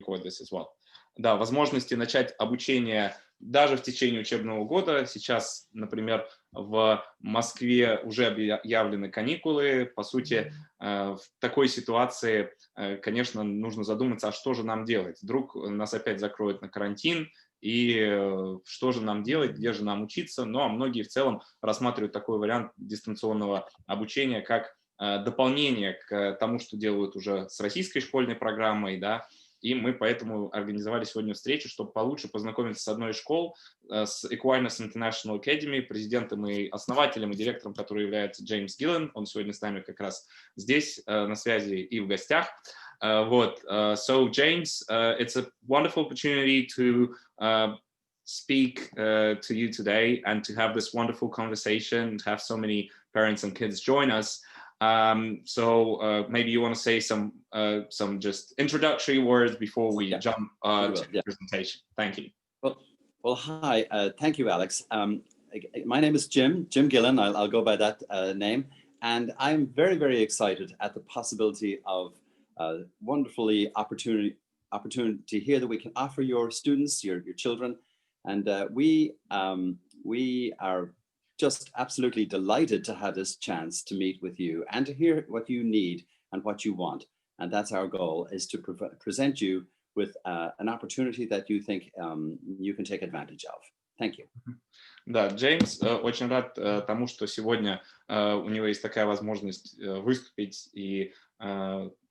record this as well. Да, возможности начать обучение даже в течение учебного года. Сейчас, например, в Москве уже объявлены каникулы. По сути, в такой ситуации, конечно, нужно задуматься, а что же нам делать? Вдруг нас опять закроют на карантин, и что же нам делать, где же нам учиться? Ну, а многие в целом рассматривают такой вариант дистанционного обучения как дополнение к тому, что делают уже с российской школьной программой, да, и мы поэтому организовали сегодня встречу, чтобы получше познакомиться с одной из школ, с Aquinas International Academy, президентом и основателем, и директором, который является Джеймс Гиллен. Он сегодня с нами как раз здесь, на связи и в гостях. Вот. So, James, it's a wonderful opportunity to speak to you today and to have this wonderful conversation, to have so many parents and kids join us. So maybe you want to say some just introductory words before we jump to the presentation. Thank you. Well, hi. Thank you, Alex. My name is Jim Gillen. I'll go by that name. And I'm very, very excited at the possibility of wonderfully opportunity here that we can offer your students, your children. And we are just absolutely delighted to have this chance to meet with you and to hear what you need and what you want. And that's our goal, is to present you with an opportunity that you think you can take advantage of. Thank you. Да, Джеймс очень рад тому, что сегодня у него есть такая возможность выступить и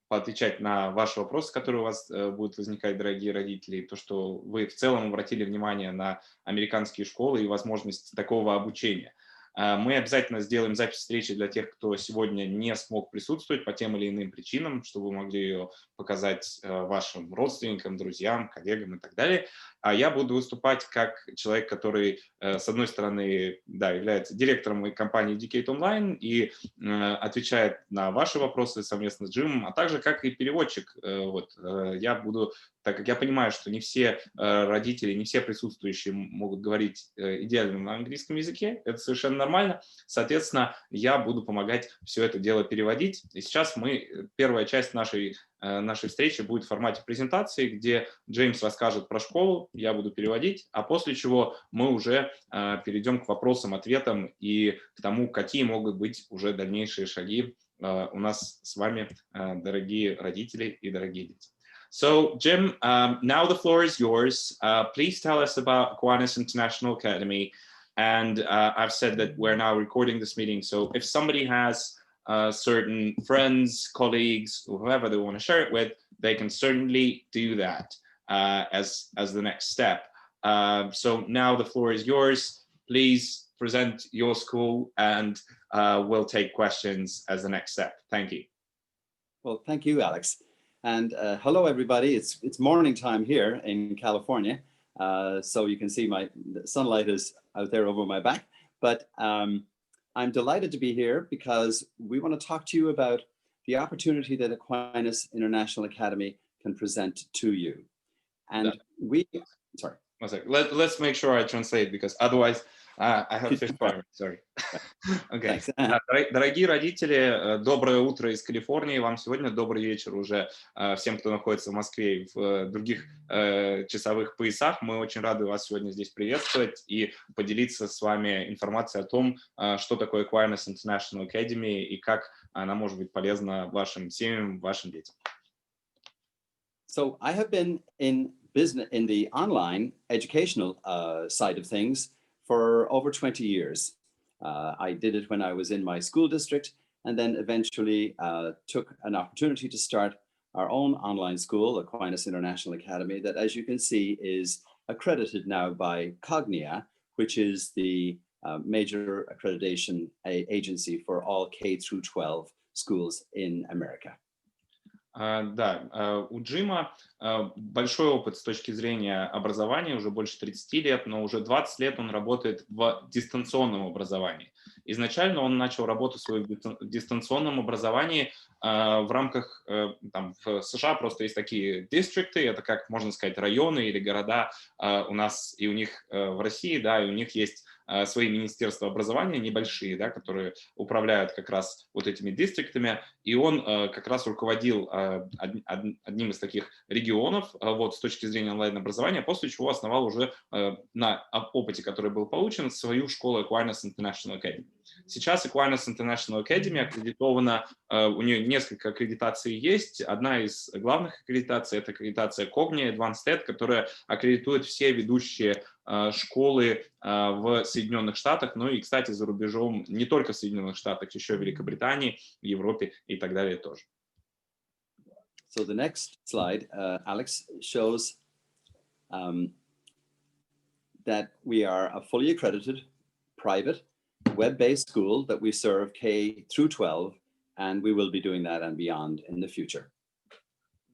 поотвечать на ваши вопросы, которые у вас будут возникать, дорогие родители, то, что вы в целом обратили внимание на американские школы и возможность такого обучения. Мы обязательно сделаем запись встречи для тех, кто сегодня не смог присутствовать по тем или иным причинам, чтобы вы могли ее показать вашим родственникам, друзьям, коллегам и так далее. А я буду выступать как человек, который, с одной стороны, да, является директором компании Educate Online и отвечает на ваши вопросы совместно с Джимом, а также как и переводчик. Вот, я буду, так как я понимаю, что не все родители, не все присутствующие могут говорить идеально на английском языке, это совершенно нормально. Соответственно, я буду помогать все это дело переводить. И сейчас первая часть нашей встречи будет в формате презентации, где Джеймс расскажет про школу, я буду переводить, а после чего мы уже перейдем к вопросам, ответам и к тому, какие могут быть уже дальнейшие шаги у нас с вами, дорогие родители и дорогие дети. So, Jim, now the floor is yours. Please tell us about Aquinas International Academy. And I've said that we're now recording this meeting. So if somebody has certain friends, colleagues, or whoever they want to share it with, they can certainly do that as the next step. So now the floor is yours. Please present your school and we'll take questions as the next step. Thank you. Well, thank you, Alex. And hello, everybody. It's morning time here in California. So you can see the sunlight is out there over my back. But I'm delighted to be here because we want to talk to you about the opportunity that Aquinas International Academy can present to you. And sorry. Let's make sure I translate, because otherwise I have fish fire. Sorry. Okay. Дорогие родители, доброе утро из Калифорнии. Вам сегодня добрый вечер уже всем, кто находится в Москве и в других часовых поясах. Мы очень рады вас сегодня здесь приветствовать и поделиться с вами информацией о том, что такое Aquinas International Academy и как она может быть полезна вашим семьям, вашим детям. So I have been in the online educational side of things for over 20 years. I did it when I was in my school district, and then eventually took an opportunity to start our own online school, Aquinas International Academy, that, as you can see, is accredited now by Cognia, which is the major accreditation agency for all K through 12 schools in America. Да, у Джима большой опыт с точки зрения образования, уже больше 30 лет, но уже 20 лет он работает в дистанционном образовании. Изначально он начал работу свою в дистанционном образовании в рамках, там, в США просто есть такие дистрикты, это, как можно сказать, районы или города у нас и у них в России, да, и у них есть свои министерства образования небольшие, да, которые управляют как раз вот этими дистриктами, и он как раз руководил одним из таких регионов вот, с точки зрения онлайн-образования, после чего основал уже на опыте, который был получен, свою школу Aquinas International Academy. Сейчас Aquinas International Academy аккредитована, у нее несколько аккредитаций есть. Одна из главных аккредитаций — это аккредитация Cogni Advanced Ed, которая аккредитует все ведущие школы в Соединенных Штатах, ну и, кстати, за рубежом, не только в Соединенных Штатах, еще в Великобритании, в Европе и так далее тоже. So the next slide, Alex, shows that we are a fully accredited, private, web-based school that we serve K through 12, and we will be doing that and beyond in the future.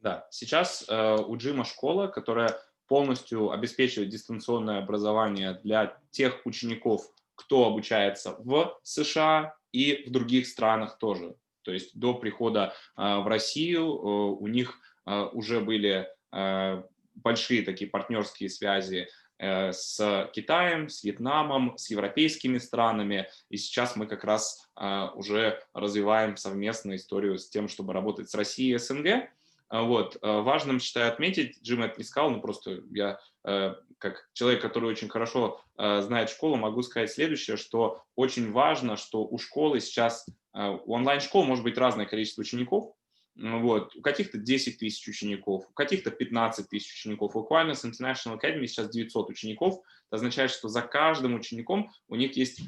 Да, сейчас у Джима школа, которая полностью обеспечивает дистанционное образование для тех учеников, кто обучается в США и в других странах тоже. То есть до прихода в Россию у них уже были большие такие партнерские связи с Китаем, с Вьетнамом, с европейскими странами. И сейчас мы как раз уже развиваем совместную историю с тем, чтобы работать с Россией и СНГ. Вот. Важным считаю отметить, Джим это не сказал, но просто я как человек, который очень хорошо знает школу, могу сказать следующее, что очень важно, что у школы сейчас, у онлайн-школ может быть разное количество учеников, вот. У каких-то 10 тысяч учеников, у каких-то 15 тысяч учеников. У Aquinas International Academy сейчас 900 учеников. Это означает, что за каждым учеником у них есть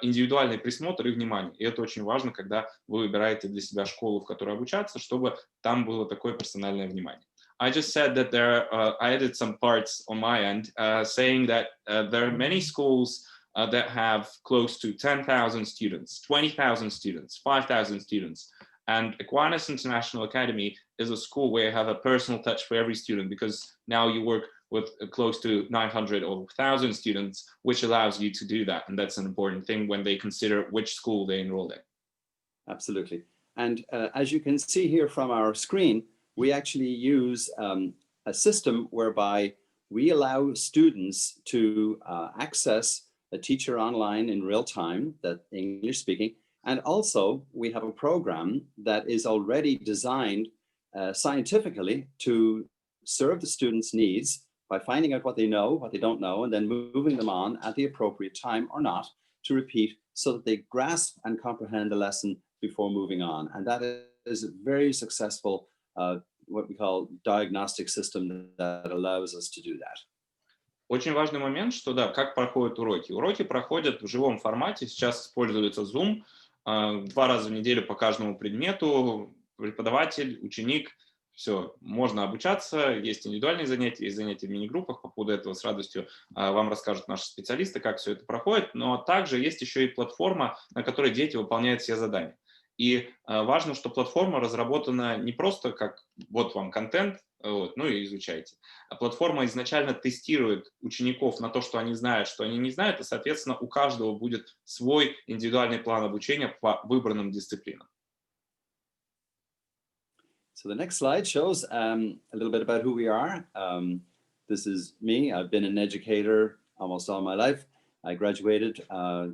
индивидуальный присмотр и внимание. И это очень важно, когда вы выбираете для себя школу, в которой обучаться, чтобы там было такое персональное внимание. I just said that I added some parts on my end, saying that there are many schools that have close to 10,000 students, 20,000 students, 5,000 students. And Aquinas International Academy is a school where you have a personal touch for every student, because now you work with close to 900 or 1,000 students, which allows you to do that. And that's an important thing when they consider which school they enroll in. Absolutely. And as you can see here from our screen, we actually use a system whereby we allow students to access a teacher online in real time, that English speaking. And also, we have a program that is already designed scientifically to serve the students' needs by finding out what they know, what they don't know, and then moving them on at the appropriate time or not to repeat, so that they grasp and comprehend the lesson before moving on. And that is a very successful, what we call diagnostic system that allows us to do that. Очень важный момент, что да, как проходят уроки. Уроки проходят в живом формате. Сейчас используется Zoom. 2 раза в неделю по каждому предмету, преподаватель, ученик, все, можно обучаться, есть индивидуальные занятия, есть занятия в мини-группах, по поводу этого с радостью вам расскажут наши специалисты, как все это проходит, но также есть еще и платформа, на которой дети выполняют все задания. И важно, что платформа разработана не просто как вот вам контент, вот, ну и изучайте. А платформа изначально тестирует учеников на то, что они знают, что они не знают, и, соответственно, у каждого будет свой индивидуальный план обучения по выбранным дисциплинам. So the next slide shows a little bit about who we are. This is me. I've been an educator almost all my life. I graduated,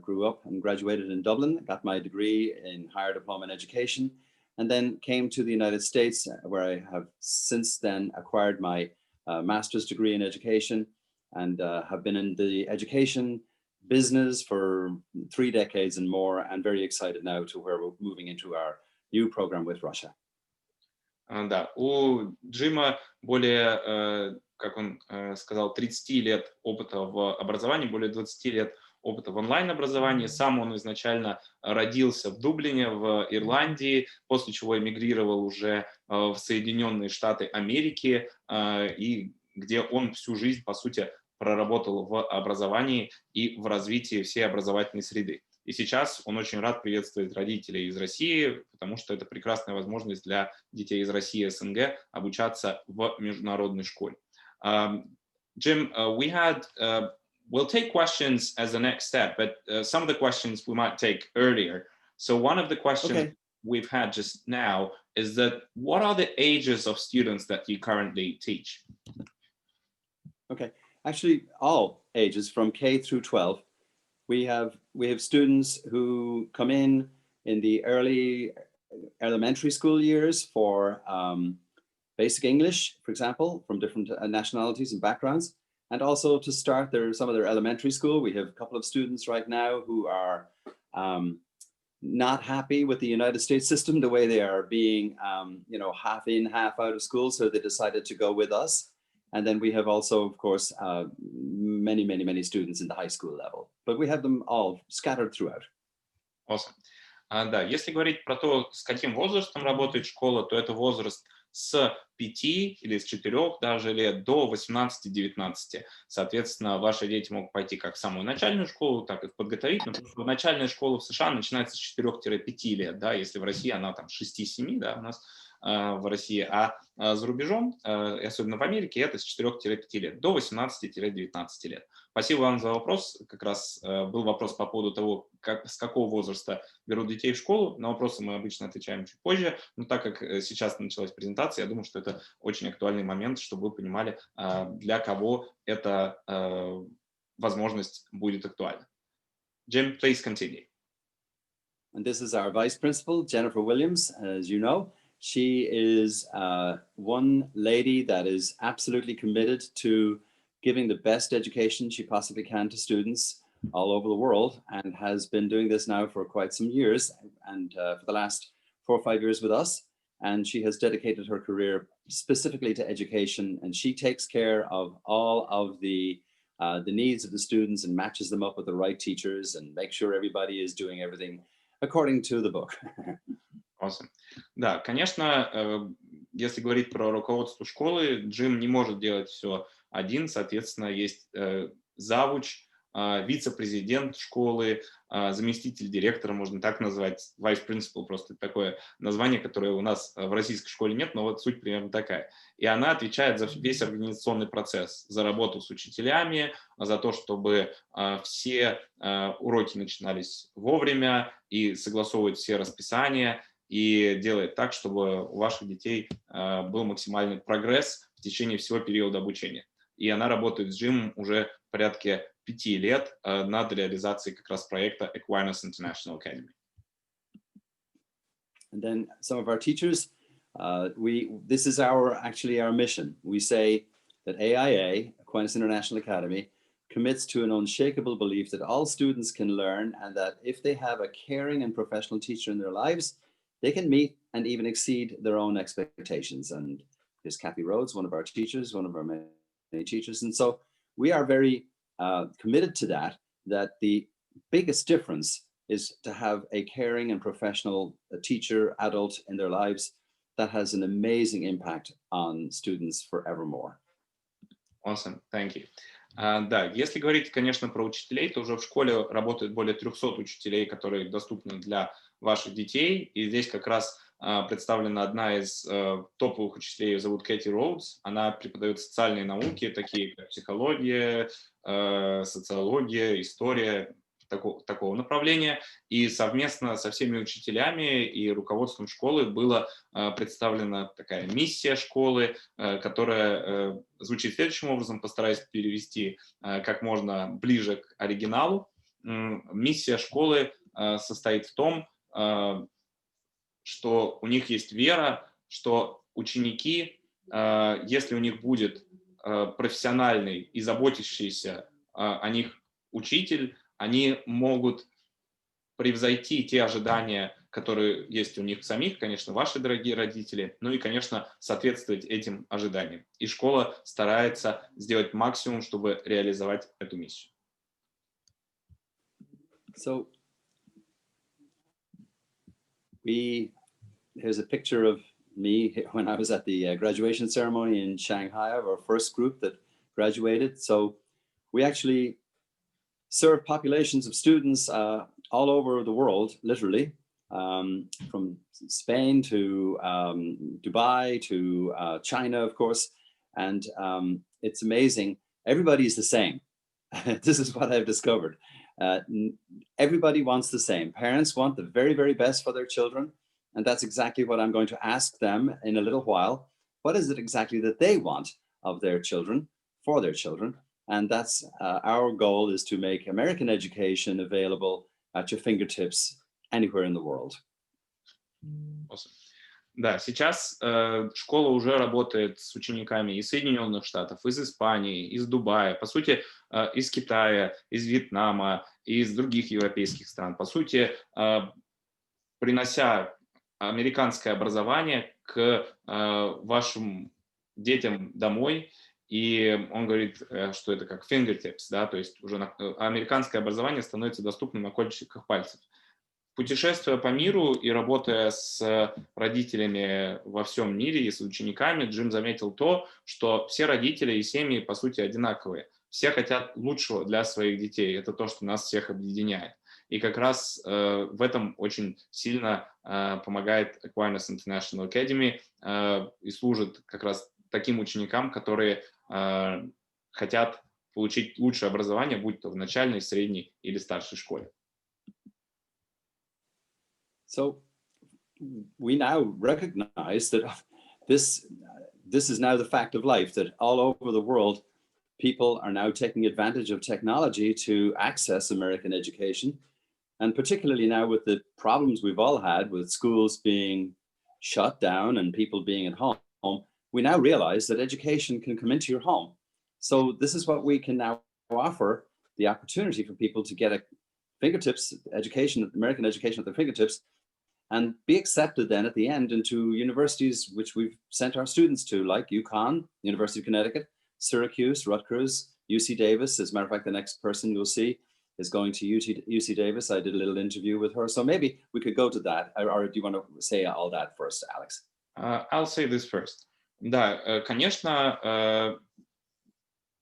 grew up and graduated in Dublin, got my degree in higher diploma in education, and then came to the United States, where I have since then acquired my master's degree in education, and have been in the education business for 3 decades and more, and very excited now to where we're moving into our new program with Russia. Да, у Джима более, как он сказал, 30 лет опыта в образовании, более 20 лет опыта в онлайн-образовании. Сам он изначально родился в Дублине, в Ирландии, после чего эмигрировал уже в Соединенные Штаты Америки, и где он всю жизнь, по сути, проработал в образовании и в развитии всей образовательной среды. И сейчас он очень рад приветствовать родителей из России, потому что это прекрасная возможность для детей из России и СНГ обучаться в международной школе. Jim, we'll take questions as the next step, but some of the questions we might take earlier. So one of the questions we've had just now is that what are the ages of students that you currently teach? Okay, actually all ages from K through 12. we have students who come in the early elementary school years for basic English, for example, from different nationalities and backgrounds. And also to start some of their elementary school, we have a couple of students right now who are not happy with the United States system, the way they are being, half in, half out of school. So they decided to go with us. And then we have also, of course, many students in the high school level. But we have them all scattered throughout. Awesome. Да, если говорить про то, с каким возрастом работает школа, то это возраст с 5 или с 4 даже лет до 18-19. Соответственно, ваши дети могут пойти как в самую начальную школу, так и в подготовительную, потому что начальная школа в США начинается с 4-5 лет, да, если в России она там 6-7, да, у нас в России, а за рубежом, и особенно в Америке, это с 4-5 лет, до 18-19 лет. Спасибо вам за вопрос. Как раз был вопрос по поводу того, с какого возраста берут детей в школу. На вопросы мы обычно отвечаем чуть позже, но так как сейчас началась презентация, я думаю, что это очень актуальный момент, чтобы вы понимали, для кого эта возможность будет актуальна. Jim, please continue. And this is our vice principal, Jennifer Williams, as you know. She is one lady that is absolutely committed to giving the best education she possibly can to students all over the world, and has been doing this now for quite some years, and for the last 4 or 5 years with us. And she has dedicated her career specifically to education, and she takes care of all of the needs of the students and matches them up with the right teachers and makes sure everybody is doing everything according to the book. Awesome. Да, конечно, если говорить про руководство школы, Джим не может делать все один, соответственно, есть завуч, вице-президент школы, заместитель директора, можно так назвать, vice principal, просто такое название, которое у нас в российской школе нет, но вот суть примерно такая. И она отвечает за весь организационный процесс, за работу с учителями, за то, чтобы все уроки начинались вовремя и согласовывать все расписания, и делает так, чтобы у ваших детей был максимальный прогресс в течение всего периода обучения. И она работает с Джимом уже в порядке 5 лет над реализацией как раз проекта Aquinas International Academy. And then some of our teachers, this is our mission. We say that AIA, Aquinas International Academy, commits to an unshakable belief that all students can learn, and that if they have a caring and professional teacher in their lives, they can meet and even exceed their own expectations. And here's Kathy Rhodes, one of our teachers, one of our many teachers. And so we are very committed to that the biggest difference is to have a caring and professional teacher, adult in their lives that has an amazing impact on students forevermore. Awesome, thank you. Да, если говорить, конечно, про учителей, то уже в школе работает более 300 учителей, которые доступны для ваших детей. И здесь как раз представлена одна из топовых учителей, ее зовут Кэти Роудс. Она преподает социальные науки, такие как психология, социология, история, такого направления. И совместно со всеми учителями и руководством школы была представлена такая миссия школы, которая звучит следующим образом, постараюсь перевести как можно ближе к оригиналу. Миссия школы состоит в том, что у них есть вера, что ученики, если у них будет профессиональный и заботящийся о них учитель, они могут превзойти те ожидания, которые есть у них самих, конечно, ваши дорогие родители, ну и, конечно, соответствовать этим ожиданиям. И школа старается сделать максимум, чтобы реализовать эту миссию. So here's a picture of me when I was at the graduation ceremony in Shanghai of our first group that graduated. So we actually serve populations of students all over the world, literally, from Spain to Dubai to China, of course. And it's amazing. Everybody is the same. This is what I've discovered. Everybody wants the same. Parents want the very, very best for their children. And that's exactly what I'm going to ask them in a little while. What is it exactly that they want of their children, for their children? And that's our goal, is to make American education available at your fingertips anywhere in the world. Awesome. Да, сейчас школа уже работает с учениками из Соединенных Штатов, из Испании, из Дубая, по сути, из Китая, из Вьетнама, из других европейских стран. По сути, принося американское образование к вашим детям домой. И он говорит, что это как fingertips, да, то есть уже американское образование становится доступным на кончиках пальцев. Путешествуя по миру и работая с родителями во всем мире и с учениками, Джим заметил то, что все родители и семьи, по сути, одинаковые. Все хотят лучшего для своих детей. Это то, что нас всех объединяет. И как раз в этом очень сильно помогает Aquinas International Academy и служит как раз таким ученикам, которые хотят получить лучшее образование, будь то в начальной, средней или старшей школе. So we now recognize that this is now the fact of life, that all over the world, people are now taking advantage of technology to access American education. And particularly now with the problems we've all had with schools being shut down and people being at home, we now realize that education can come into your home. So this is what we can now offer, the opportunity for people to get a fingertips education, American education at their fingertips, and be accepted then at the end into universities which we've sent our students to, like UConn, University of Connecticut, Syracuse, Rutgers, UC Davis. As a matter of fact, the next person you'll see is going to UC Davis. I did a little interview with her. So maybe we could go to that. Or do you want to say all that first, Alex? I'll say this first. Да, конечно,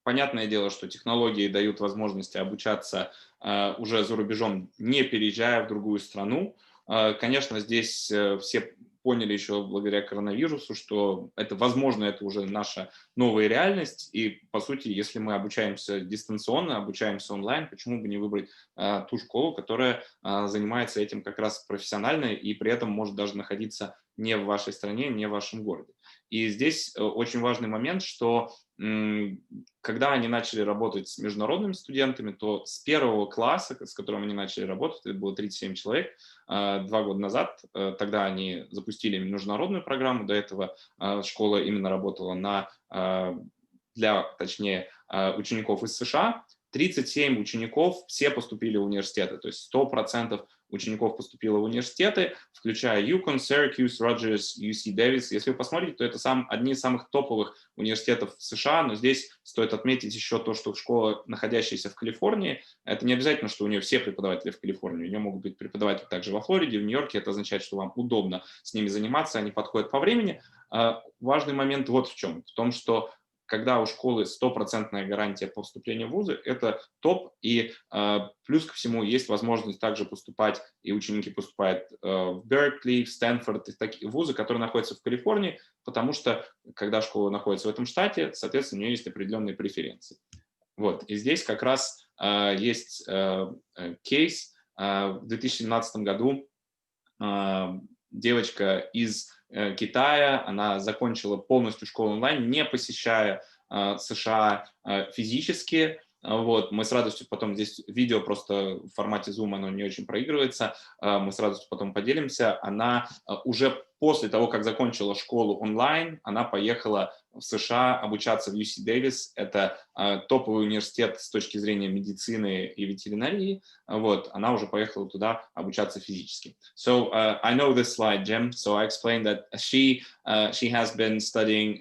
понятное дело, что технологии дают возможности обучаться уже за рубежом, не переезжая в другую страну. Конечно, здесь все поняли еще благодаря коронавирусу, что это, возможно, это уже наша новая реальность. И, по сути, если мы обучаемся дистанционно, обучаемся онлайн, почему бы не выбрать ту школу, которая занимается этим как раз профессионально и при этом может даже находиться не в вашей стране, не в вашем городе. И здесь очень важный момент, что когда они начали работать с международными студентами, то с первого класса, с которым они начали работать, это было 37 человек, 2 года назад, тогда они запустили международную программу, до этого школа именно работала для учеников из США. 37 учеников, все поступили в университеты, то есть 100% учеников поступило в университеты, включая UConn, Syracuse, Rutgers, UC Davis. Если вы посмотрите, то это одни из самых топовых университетов в США, но здесь стоит отметить еще то, что школа, находящаяся в Калифорнии, это не обязательно, что у нее все преподаватели в Калифорнии, у нее могут быть преподаватели также во Флориде, в Нью-Йорке, это означает, что вам удобно с ними заниматься, они подходят по времени. Важный момент вот в чем, в том, что когда у школы 100% гарантия по вступлению в вузы, это топ, и плюс ко всему есть возможность также поступать, и ученики поступают в Беркли, в Стэнфорд, и такие вузы, которые находятся в Калифорнии, потому что, когда школа находится в этом штате, соответственно, у нее есть определенные преференции. Вот, и здесь как раз есть кейс. В 2017 году девочка из Китая, она закончила полностью школу онлайн, не посещая США физически. Вот, мы с радостью потом, здесь видео просто в формате Zoom, оно не очень проигрывается, мы с радостью потом поделимся. Она уже после того, как закончила школу онлайн, она поехала в США обучаться в UC Davis. Это топовый университет с точки зрения медицины и ветеринарии. Вот, она уже поехала туда обучаться физически. So I know this slide, Jim. So I explained that she has been studying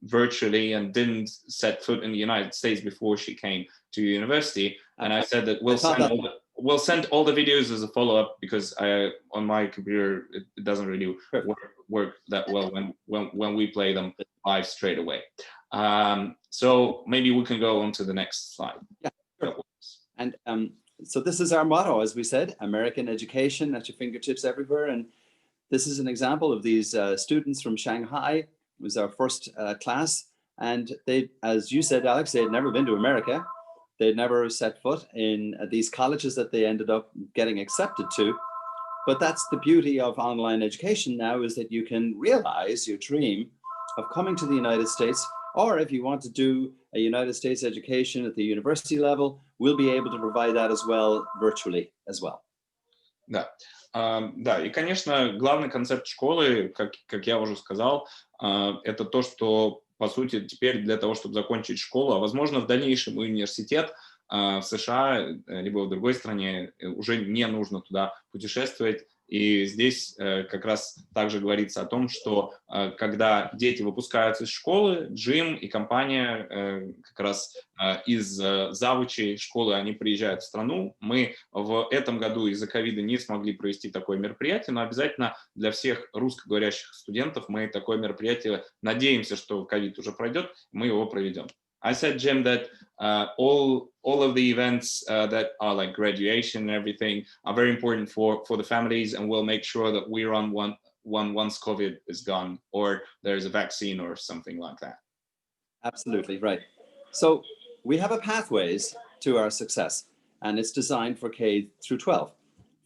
virtually and didn't set foot in the United States before she came to university. And I said that we'll send all the videos as a follow-up because on my computer it doesn't really work that well when we play them live straight away. So maybe we can go on to the next slide. Yeah, sure. And so this is our motto, as we said, American education at your fingertips everywhere. And this is an example of these students from Shanghai. It was our first class, and they, as you said, Alex, they had never been to America. They'd never set foot in these colleges that they ended up getting accepted to. But that's the beauty of online education now, is that you can realize your dream of coming to the United States Or if you want to do a United States education at the university level, we'll be able to provide that as well virtually as well. Да. Да, и, конечно, главный концепт школы, как я уже сказал, это то, что, по сути, теперь для того, чтобы закончить школу, а, возможно, в дальнейшем университет в США, либо в другой стране, уже не нужно туда путешествовать. И здесь как раз также говорится о том, что когда дети выпускаются из школы, Джим и компания как раз из завучей школы, они приезжают в страну. Мы в этом году из-за ковида не смогли провести такое мероприятие, но обязательно для всех русскоговорящих студентов мы такое мероприятие, надеемся, что ковид уже пройдет, мы его проведем. I said, Jim, that all of the events that are like graduation and everything are very important for the families, and we'll make sure that we run one once COVID is gone or there's a vaccine or something like that. Absolutely right. So we have a pathways to our success, and it's designed for K through 12.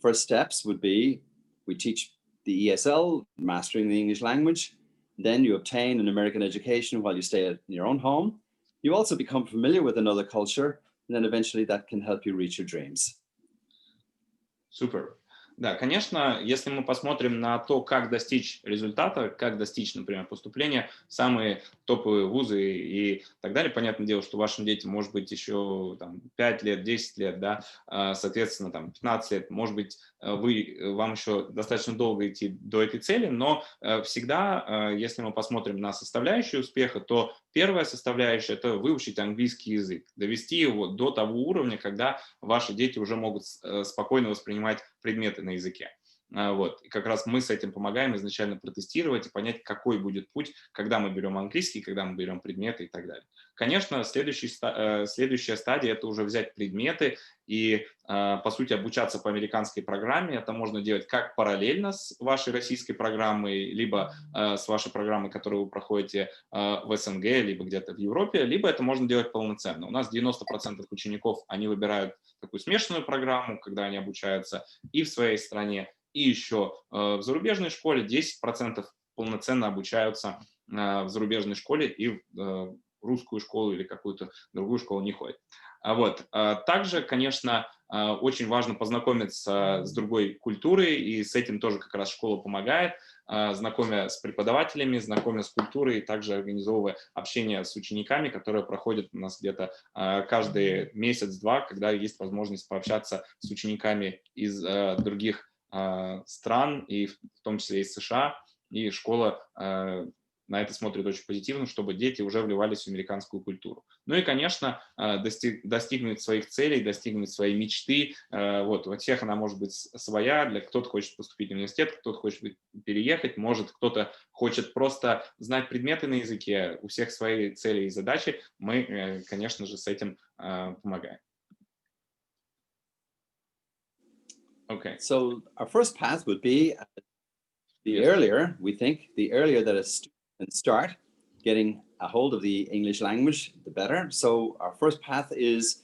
First steps would be we teach the ESL, mastering the English language. Then you obtain an American education while you stay in your own home. You also become familiar with another culture, and then eventually that can help you reach your dreams. Супер. Да, конечно, если мы посмотрим на то, как достичь результата, как достичь, например, поступления в самые топовые вузы и так далее, понятное дело, что вашим детям может быть еще там, 5 лет, 10 лет, да, соответственно, там, 15 лет, может быть, вам еще достаточно долго идти до этой цели, но всегда, если мы посмотрим на составляющие успеха, то первая составляющая – это выучить английский язык, довести его до того уровня, когда ваши дети уже могут спокойно воспринимать предметы на языке. Вот. И как раз мы с этим помогаем изначально протестировать и понять, какой будет путь, когда мы берем английский, когда мы берем предметы и так далее. Конечно, следующая стадия – это уже взять предметы и, по сути, обучаться по американской программе. Это можно делать как параллельно с вашей российской программой, либо с вашей программой, которую вы проходите в СНГ, либо где-то в Европе, либо это можно делать полноценно. У нас 90% учеников, они выбирают такую смешанную программу, когда они обучаются и в своей стране, и еще в зарубежной школе. 10% полноценно обучаются в зарубежной школе и в русскую школу или какую-то другую школу не ходят. Вот. Также, конечно, очень важно познакомиться с другой культурой, и с этим тоже как раз школа помогает, знакомя с преподавателями, знакомя с культурой, и также организовывая общение с учениками, которые проходят у нас где-то каждый месяц-два, когда есть возможность пообщаться с учениками из других стран, и в том числе из США, и школа на это смотрит очень позитивно, чтобы дети уже вливались в американскую культуру. Ну и, конечно, достигнуть своих целей, достигнуть своей мечты. Вот, у всех она может быть своя, для кто-то хочет поступить в университет, кто-то хочет переехать, может, кто-то хочет просто знать предметы на языке, у всех свои цели и задачи. Мы, конечно же, с этим помогаем. Okay. So our first path would be the earlier, we think, the earlier that a student can start getting a hold of the English language, the better. So our first path is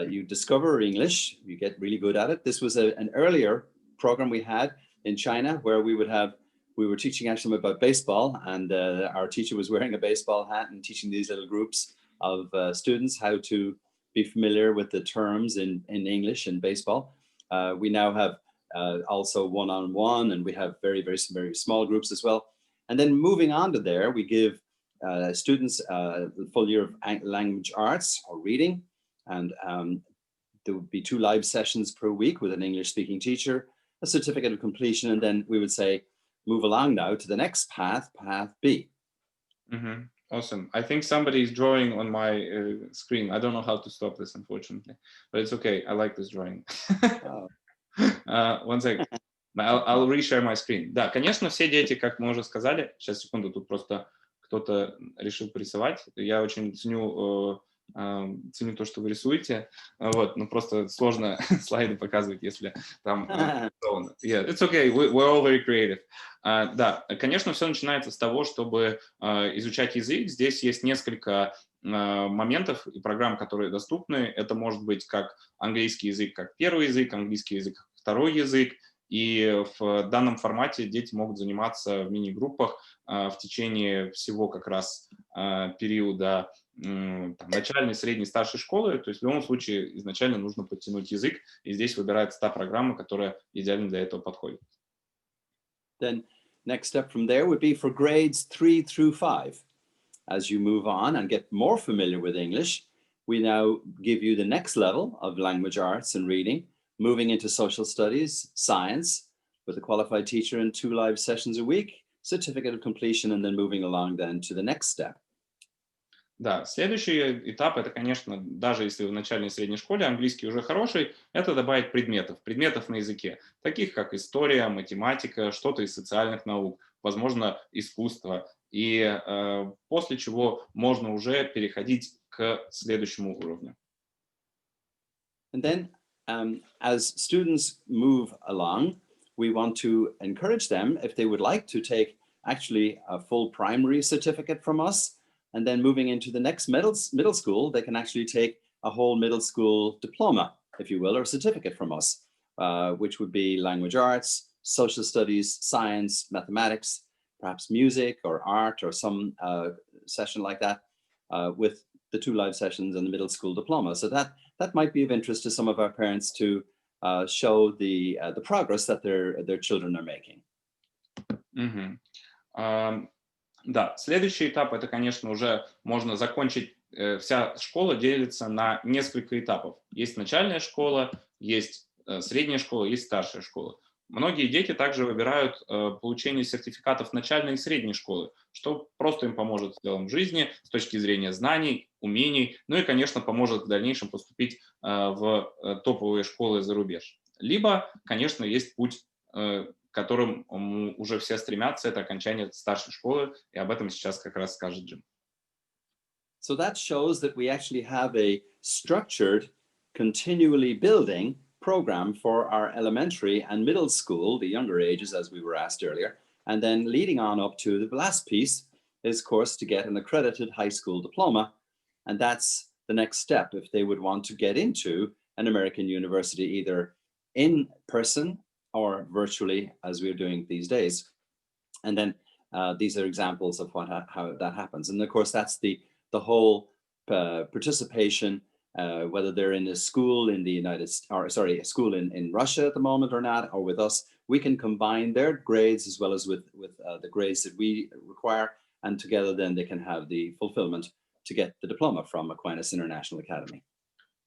you discover English, you get really good at it. This was an earlier program we had in China where we were teaching actually about baseball, and our teacher was wearing a baseball hat and teaching these little groups of students how to be familiar with the terms in English and baseball. We now have also one-on-one, and we have very, very, very small groups as well. And then moving on to there, we give students the full year of language arts or reading, and there would be 2 live sessions per week with an English-speaking teacher, a certificate of completion, and then we would say, move along now to the next path, path B. Mm-hmm. Awesome. I think somebody is drawing on my screen. I don't know how to stop this, unfortunately, but it's okay. I like this drawing. One second. I'll reshare my screen. Да, конечно, все дети, как мы уже сказали, сейчас, секунду, тут просто кто-то решил порисовать. Я очень ценю то, что вы рисуете, вот, но просто сложно слайды показывать, если там... Yeah, it's okay, we're all very creative. Да, конечно, все начинается с того, чтобы изучать язык. Здесь есть несколько моментов и программ, которые доступны. Это может быть как английский язык как первый язык, английский язык как второй язык, И в данном формате дети могут заниматься в мини-группах в течение всего как раз периода там, начальной, средней, старшей школы. То есть в любом случае изначально нужно подтянуть язык, и здесь выбирается та программа, которая идеально для этого подходит. Then next step from there would be for grades 3 through 5. As you move on and get more familiar with English, we now give you the next level of language arts and reading, moving into social studies, science, with a qualified teacher and 2 live sessions a week, certificate of completion, and then moving along then to the next step. Да, следующий этап, это, конечно, даже если вы в начальной и средней школе английский уже хороший, это добавить предметов на языке, таких как история, математика, что-то из социальных наук, возможно, искусство. И после чего можно уже переходить к следующему уровню. And then as students move along, we want to encourage them, if they would like to take actually a full primary certificate from us, and then moving into the next middle school, they can actually take a whole middle school diploma, if you will, or certificate from us, which would be language arts, social studies, science, mathematics, perhaps music or art or some session like that, with the 2 live sessions and the middle school diploma. So that might be of interest to some of our parents to show the progress that their children are making. Мгм. Да, следующий этап, это, конечно, уже можно закончить, вся школа делится на несколько этапов. Есть начальная школа, есть средняя школа, есть старшая школа. Многие дети также выбирают получение сертификатов начальной и средней школы, что просто им поможет в целом в жизни с точки зрения знаний, умений, ну и, конечно, поможет в дальнейшем поступить в топовые школы за рубеж. Либо, конечно, есть путь, к которым уже все стремятся, это окончание старшей школы, и об этом сейчас как раз скажет Джим. So that shows that we actually have a structured, continually building program for our elementary and middle school, the younger ages, as we were asked earlier, and then leading on up to the last piece is, of course, to get an accredited high school diploma. And that's the next step if they would want to get into an American university, either in person or virtually, as we're doing these days. And then these are examples of how that happens. And of course, that's the whole participation, whether they're in a school in the United States, or sorry, a school in Russia at the moment or not, or with us, we can combine their grades as well as with the grades that we require, and together then they can have the fulfillment to get the diploma from Aquinas International Academy.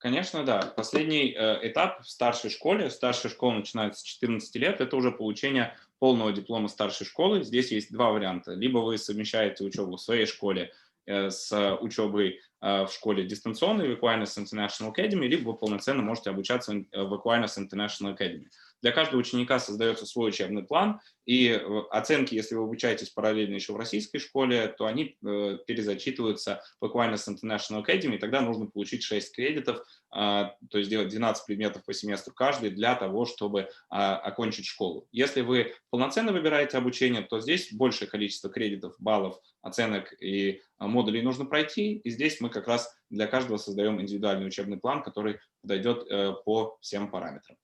Конечно, да. Последний этап в старшей школе. Старшая школа начинается с 14 лет. Это уже получение полного диплома старшей школы. Здесь есть 2 варианта. Либо вы совмещаете учебу в своей школе с учебой в школе дистанционной в Aquinas International Academy, либо вы полноценно можете обучаться в Aquinas International Academy. Для каждого ученика создается свой учебный план, и оценки, если вы обучаетесь параллельно еще в российской школе, то они перезачитываются в Aquinas International Academy, и тогда нужно получить 6 кредитов, то есть делать 12 предметов по семестру каждый для того, чтобы окончить школу. Если вы полноценно выбираете обучение, то здесь большее количество кредитов, баллов, оценок и модулей нужно пройти, и здесь мы как раз для каждого создаем индивидуальный учебный план, который подойдет по всем параметрам.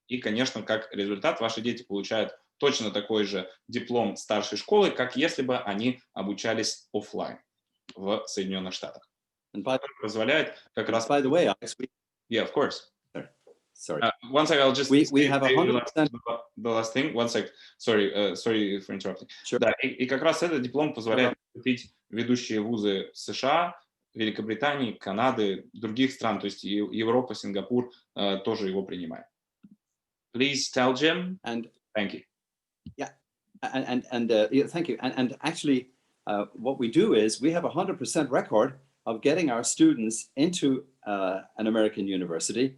И, конечно, как результат ваши дети получают точно такой же диплом старшей школы, как если бы они обучались офлайн в Соединенных Штатах. Который позволяет как раз... By the way, Alex, Yeah, of course. Sorry. One second, I'll just we have 100%. The last thing. One sec. Sorry for interrupting. Sure. Да, и как раз этот диплом позволяет поступить в ведущие вузы США, Великобритании, Канады, других стран, то есть Европа, Сингапур тоже его принимает. Please tell Jim. And thank you. Yeah, yeah, thank you. And actually, what we do is we have 100% record of getting our students into an American university,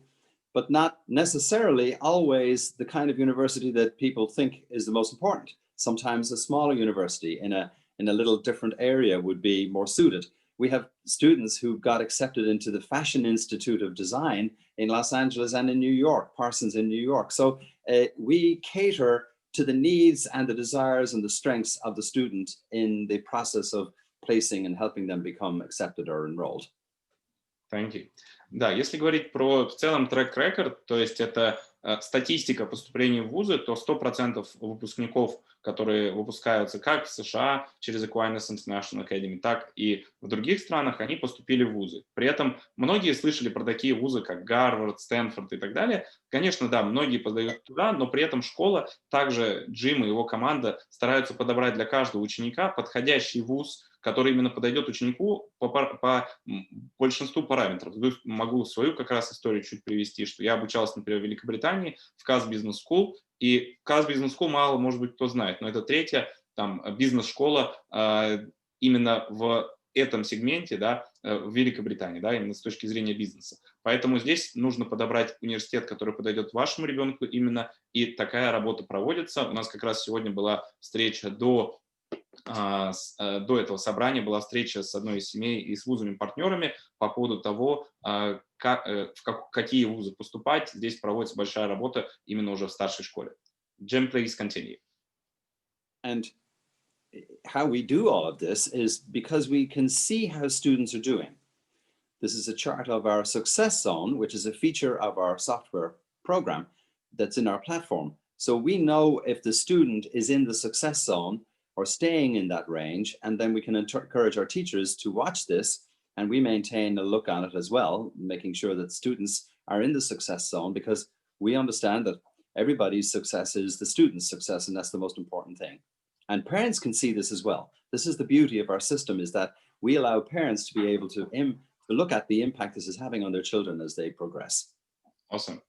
but not necessarily always the kind of university that people think is the most important. Sometimes a smaller university in a little different area would be more suited. We have students who got accepted into the Fashion Institute of Design in Los Angeles and in New York, Parsons in New York. So we cater to the needs and the desires and the strengths of the student in the process of placing and helping them become accepted or enrolled. Thank you. Да, если говорить про в целом трек-рекорд, то есть это статистика поступления в вузы, то 100% выпускников, которые выпускаются как в США через Aquinas International Academy, так и в других странах, они поступили в вузы. При этом многие слышали про такие вузы, как Гарвард, Стэнфорд и так далее. Конечно, да, многие подают туда, но при этом школа, также Джим и его команда стараются подобрать для каждого ученика подходящий вуз, который именно подойдет ученику по большинству параметров. Могу свою как раз историю чуть привести, что я обучался, например, в Великобритании, в Cass Business School, и Cass Business School мало, может быть, кто знает, но это третья там бизнес-школа именно в этом сегменте, да, в Великобритании, да, именно с точки зрения бизнеса. Поэтому здесь нужно подобрать университет, который подойдет вашему ребенку именно, и такая работа проводится. У нас как раз сегодня была встреча до этого собрания была встреча с одной из семей и с вузами-партнерами по поводу того, какие вузы поступать. Здесь проводится большая работа именно уже в старшей школе. Jim, please continue. And how we do all of this is because we can see how students are doing. This is a chart of our success zone, which is a feature of our software program that's in our platform. So we know if the student is in the success zone or staying in that range, and then we can encourage our teachers to watch this, and we maintain a look on it as well, making sure that students are in the success zone, because we understand that everybody's success is the student's success, and that's the most important thing. And parents can see this as well. This is the beauty of our system, is that we allow parents to be able to look at the impact this is having on their children as they progress. Awesome.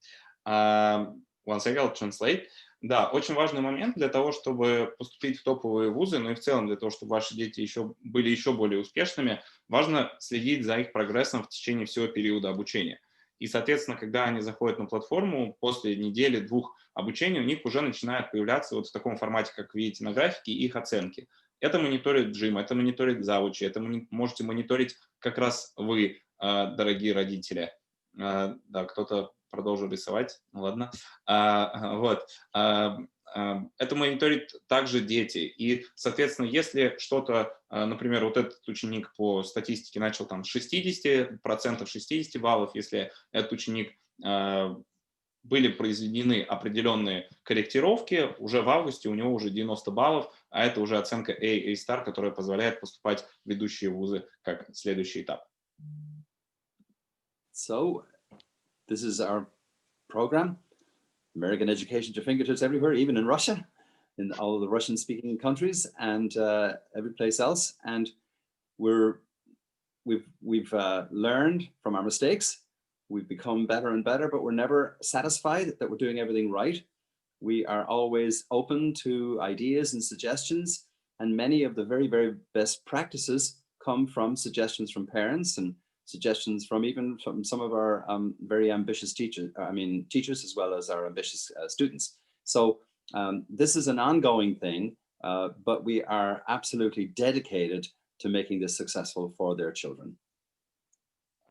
One second, I'll translate. Да, очень важный момент для того, чтобы поступить в топовые вузы, но и в целом для того, чтобы ваши дети были еще более успешными, важно следить за их прогрессом в течение всего периода обучения. И, соответственно, когда они заходят на платформу, после недели-двух обучения у них уже начинают появляться вот в таком формате, как видите на графике, их оценки. Это мониторит Джим, это мониторит завучи, это можете мониторить как раз вы, дорогие родители. Да, кто-то продолжу рисовать, ну ладно. Вот. Это мониторит также дети. И, соответственно, если что-то, например, вот этот ученик по статистике начал там с 60%, 60 баллов, если этот ученик были произведены определенные корректировки, уже в августе у него уже 90 баллов, а это уже оценка A, которая позволяет поступать в ведущие вузы как следующий этап. So, this is our program, American education to fingertips everywhere, even in Russia, in all of the Russian-speaking countries and every place else. And we've learned from our mistakes. We've become better and better, but we're never satisfied that we're doing everything right. We are always open to ideas and suggestions, and many of the very, very best practices come from suggestions from parents and suggestions from some of our very ambitious teachers as well as our ambitious students. So this is an ongoing thing, but we are absolutely dedicated to making this successful for their children.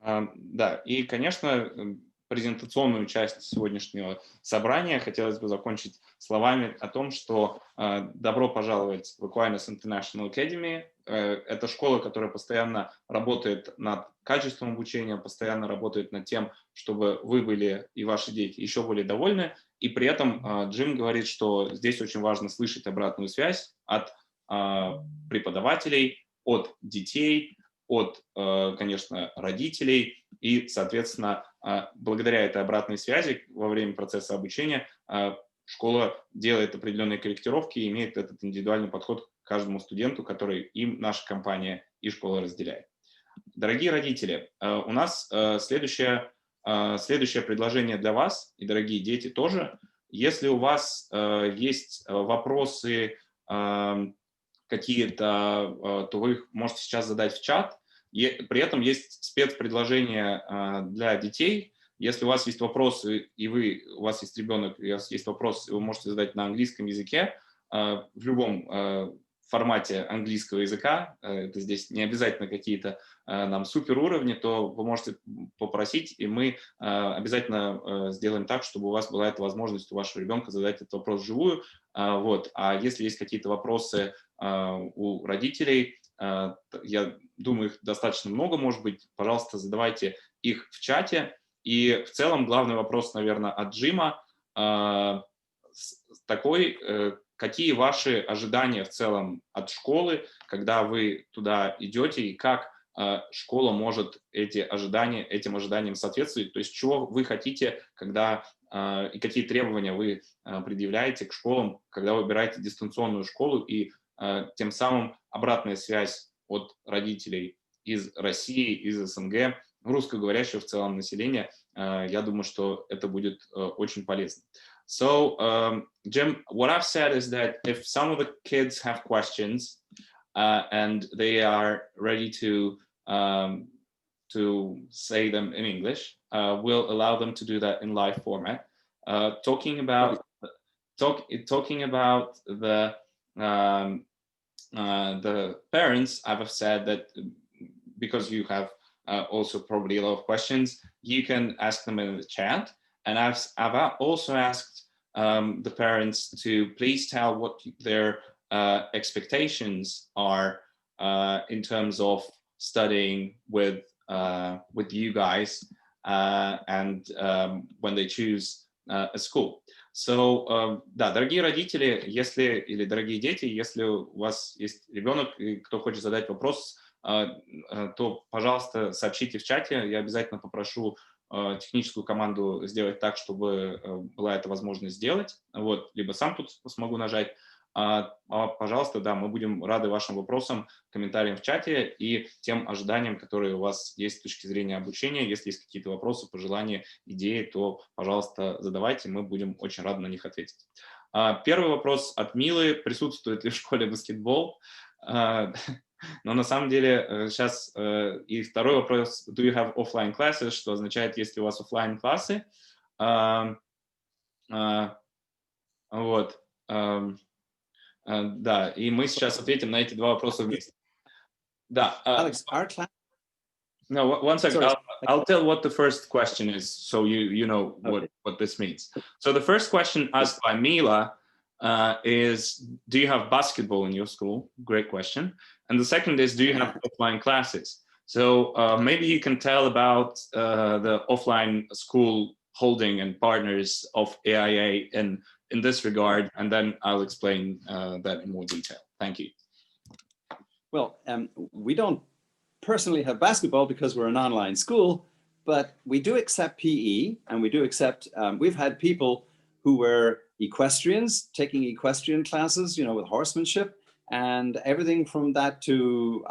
Да, и, конечно, презентационную часть сегодняшнего собрания хотелось бы закончить словами о том, что добро пожаловать в Aquinas International Academy. Это школа, которая постоянно работает над качеством обучения, постоянно работает над тем, чтобы вы были и ваши дети еще более довольны. И при этом Джим говорит, что здесь очень важно слышать обратную связь от преподавателей, от детей, от, конечно, родителей. И, соответственно, благодаря этой обратной связи во время процесса обучения школа делает определенные корректировки и имеет этот индивидуальный подход к каждому студенту, который им наша компания и школа разделяет. Дорогие родители, у нас следующее предложение для вас, и дорогие дети тоже. Если у вас есть вопросы какие-то, то вы их можете сейчас задать в чат. При этом есть спецпредложение для детей. Если у вас есть вопросы, и у вас есть ребенок, и у вас есть вопрос, вы можете задать на английском языке, в любом формате английского языка, это здесь не обязательно какие-то нам суперуровни, то вы можете попросить, и мы обязательно сделаем так, чтобы у вас была эта возможность у вашего ребенка задать этот вопрос вживую. Вот. А если есть какие-то вопросы у родителей, Я думаю, их достаточно много, может быть. Пожалуйста, задавайте их в чате. И в целом главный вопрос, наверное, от Джима такой: какие ваши ожидания в целом от школы, когда вы туда идете, и как школа может этим ожиданиям соответствовать? То есть чего вы хотите, и какие требования вы предъявляете к школам, когда выбираете дистанционную школу, и тем самым обратная связь от родителей из России, из СНГ, русскоговорящего в целом населения, я думаю, что это будет очень полезно. So, Jim, what I've said is that if some of the kids have questions and they are ready to say them in English, we'll allow them to do that in live format. Talking about the parents, I've said that because you have also probably a lot of questions, you can ask them in the chat. And I've also asked the parents to please tell what their expectations are in terms of studying with you guys and when they choose a school. So, да, дорогие родители, или дорогие дети, если у вас есть ребенок, и кто хочет задать вопрос, то, пожалуйста, сообщите в чате. Я обязательно попрошу техническую команду сделать так, чтобы была эта возможность сделать. Вот, либо сам тут смогу нажать. Пожалуйста, да, мы будем рады вашим вопросам, комментариям в чате и тем ожиданиям, которые у вас есть с точки зрения обучения. Если есть какие-то вопросы, пожелания, идеи, то, пожалуйста, задавайте, мы будем очень рады на них ответить. Первый вопрос от Милы: присутствует ли в школе баскетбол? Но на самом деле сейчас и второй вопрос: do you have offline classes? Что означает, есть ли у вас офлайн классы? Вот. Да, и мы сейчас ответим на эти два вопроса вместе. Да. Alex, our class. No, one second. Sorry. I'll tell what the first question is, so you know what this means. So the first question asked by Mila is, do you have basketball in your school? Great question. And the second is, do you have offline classes? So maybe you can tell about the offline school holding and partners of AIA in this regard, and then I'll explain that in more detail. Thank you. Well, we don't personally have basketball because we're an online school, but we do accept PE, and we do accept, we've had people who were equestrians taking equestrian classes, with horsemanship, and everything from that to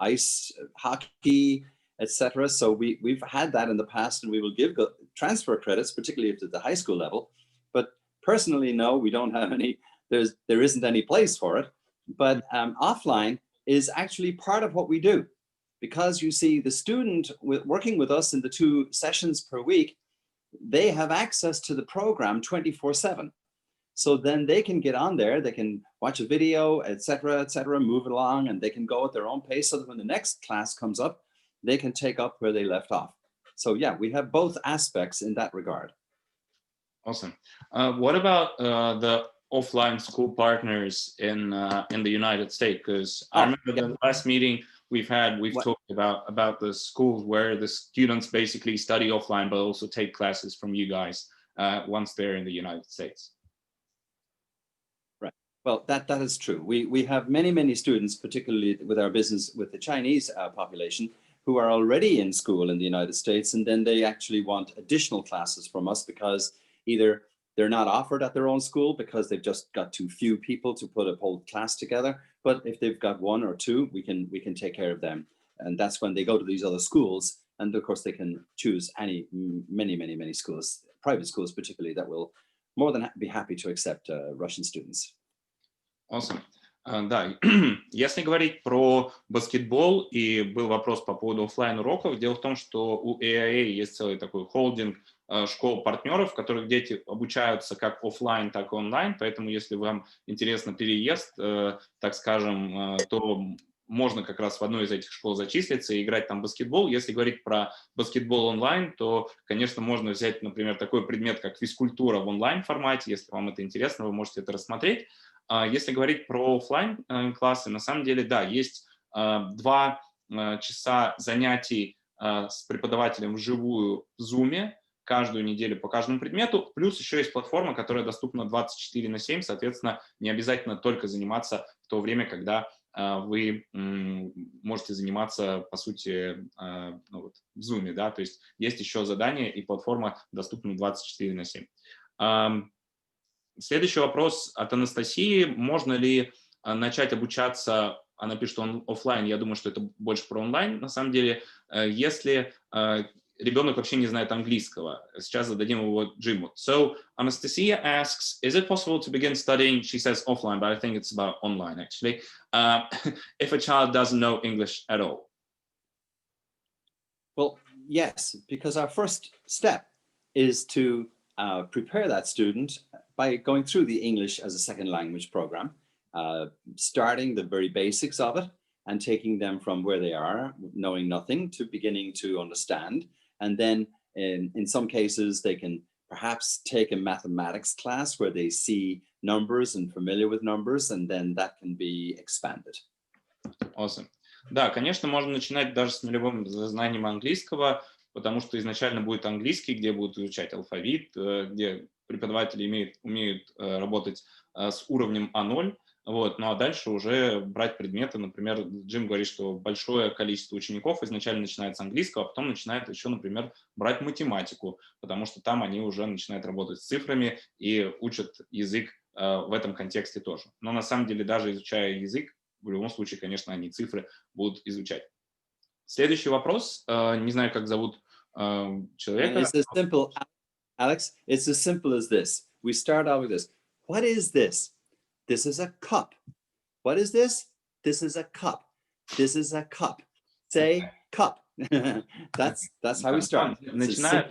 ice hockey, etc. So we've had that in the past, and we will give transfer credits, particularly at the high school level. But personally, no, we don't have any. There isn't any place for it. But offline is actually part of what we do, because you see the student working with us in the 2 sessions per week, they have access to the program 24/7. So then they can get on there, they can watch a video, etc., move along, and they can go at their own pace, so that when the next class comes up, they can take up where they left off. So yeah, we have both aspects in that regard. Awesome. What about the offline school partners in the United States? Because I remember the last meeting we've talked about the schools where the students basically study offline, but also take classes from you guys once they're in the United States. Right. Well, that is true. We have many students, particularly with our business with the Chinese population, who are already in school in the United States, and then they actually want additional classes from us because either they're not offered at their own school because they've just got too few people to put a whole class together. But if they've got 1 or 2, we can take care of them. And that's when they go to these other schools. And of course, they can choose many schools, private schools particularly, that will more than be happy to accept Russian students. Awesome. Да, если говорить про баскетбол, и был вопрос по поводу офлайн уроков, дело в том, что у AIA есть целый такой холдинг школ-партнеров, в которых дети обучаются как офлайн, так и онлайн, поэтому если вам интересно переезд, так скажем, то можно как раз в одной из этих школ зачислиться и играть там в баскетбол. Если говорить про баскетбол онлайн, то, конечно, можно взять, например, такой предмет, как физкультура в онлайн-формате. Если вам это интересно, вы можете это рассмотреть. Если говорить про офлайн классы, на самом деле, да, есть 2 часа занятий с преподавателем вживую в Zoom каждую неделю по каждому предмету, плюс еще есть платформа, которая доступна 24/7, соответственно, не обязательно только заниматься в то время, когда вы можете заниматься, по сути, ну вот, в Zoom, да, то есть есть еще задания, и платформа доступна 24/7. Следующий вопрос от Анастасии. Можно ли начать обучаться, она пишет офлайн, я думаю, что это больше про онлайн, на самом деле, если ребенок вообще не знает английского. Сейчас зададим его Джиму. So, Anastasia asks, is it possible to begin studying, she says offline, but I think it's about online actually, if a child doesn't know English at all? Well, yes, because our first step is to prepare that student by going through the English as a second language program, starting the very basics of it and taking them from where they are, knowing nothing, to beginning to understand. And then in some cases, they can perhaps take a mathematics class where they see numbers and familiar with numbers, and then that can be expanded. Awesome. Да, конечно, можно начинать даже с нулевым знанием английского, потому что изначально будет английский, где будут изучать алфавит, где преподаватели умеют работать с уровнем А0, вот, ну а дальше уже брать предметы, например, Джим говорит, что большое количество учеников изначально начинает с английского, а потом начинает еще, например, брать математику, потому что там они уже начинают работать с цифрами и учат язык в этом контексте тоже. Но на самом деле даже изучая язык, в любом случае, конечно, они цифры будут изучать. Следующий вопрос. Не знаю, как зовут человека. And it's as simple, Alex, it's as simple as this. We start out with this. What is this? This is a cup. What is this? This is a cup. This is a cup. Say cup. That's how we start. Начинают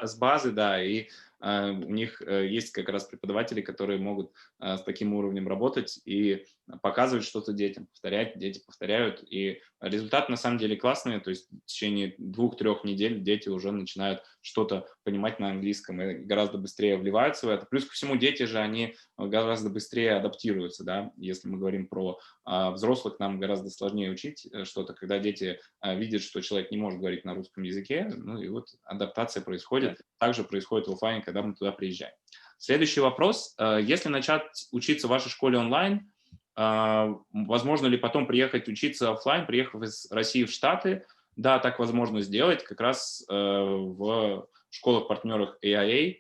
с базы, да, и у них есть как раз преподаватели, которые могут с таким уровнем работать и показывать что-то детям, повторять, дети повторяют, и результат на самом деле классный, то есть в течение 2-3 недель дети уже начинают что-то понимать на английском и гораздо быстрее вливаются в это. Плюс ко всему дети же, они гораздо быстрее адаптируются, да, если мы говорим про взрослых, нам гораздо сложнее учить что-то, когда дети видят, что человек не может говорить на русском языке, ну и вот адаптация происходит, также происходит в офлайне, когда мы туда приезжаем. Следующий вопрос. Если начать учиться в вашей школе онлайн, возможно ли потом приехать учиться офлайн, приехав из России в Штаты? Да, так возможно сделать, как раз в школах-партнерах AIA.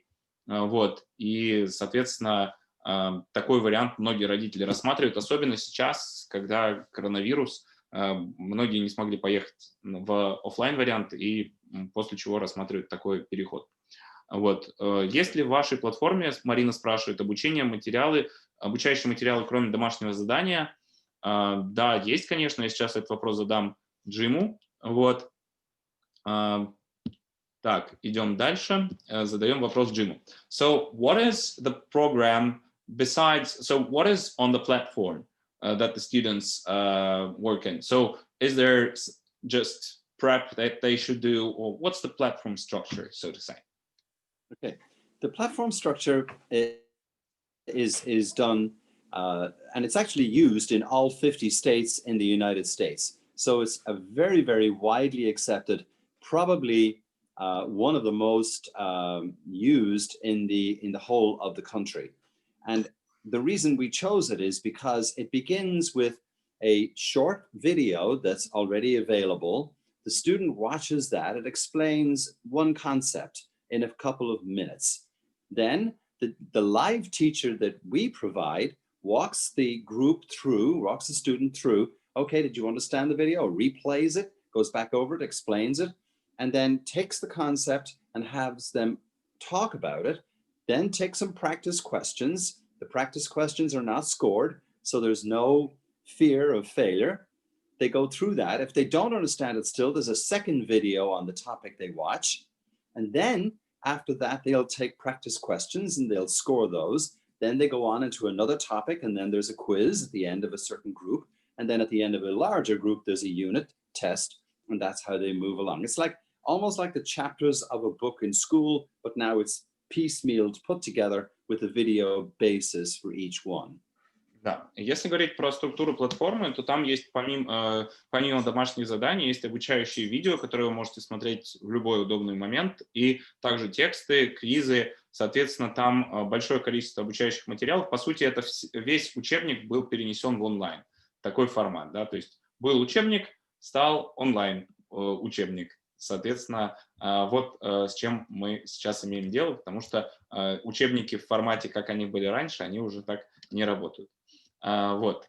Вот. И, соответственно, такой вариант многие родители рассматривают, особенно сейчас, когда коронавирус, многие не смогли поехать в офлайн вариант, и после чего рассматривают такой переход. Вот. Есть ли в вашей платформе, Марина спрашивает, обучающие материалы, кроме домашнего задания? Да, есть, конечно, я сейчас этот вопрос задам Джиму. Вот. Так, идем дальше, задаем вопрос Джиму. So, what is the program what is on the platform that the students work in? So, is there just prep that they should do, or what's the platform structure, so to say? Okay, the platform structure is done, and it's actually used in all 50 states in the United States. So it's a very, very widely accepted, probably one of the most used in the whole of the country. And the reason we chose it is because it begins with a short video that's already available. The student watches that. It explains one concept in a couple of minutes. Then the live teacher that we provide walks the student through, okay, did you understand the video? Replays it, goes back over it, explains it, and then takes the concept and has them talk about it, then take some practice questions. The practice questions are not scored, so there's no fear of failure. They go through that. If they don't understand it still, there's a second video on the topic they watch. And then after that, they'll take practice questions and they'll score those. Then they go on into another topic, and then there's a quiz at the end of a certain group. And then at the end of a larger group, there's a unit test, and that's how they move along. It's like almost like the chapters of a book in school, but now it's piecemealed, put together with a video basis for each one. Да, если говорить про структуру платформы, то там есть помимо домашних заданий, есть обучающие видео, которые вы можете смотреть в любой удобный момент, и также тексты, квизы, соответственно, там большое количество обучающих материалов. По сути, это весь учебник был перенесен в онлайн, такой формат, да, то есть был учебник, стал онлайн учебник. Соответственно, вот с чем мы сейчас имеем дело, потому что учебники в формате, как они были раньше, они уже так не работают. Вот.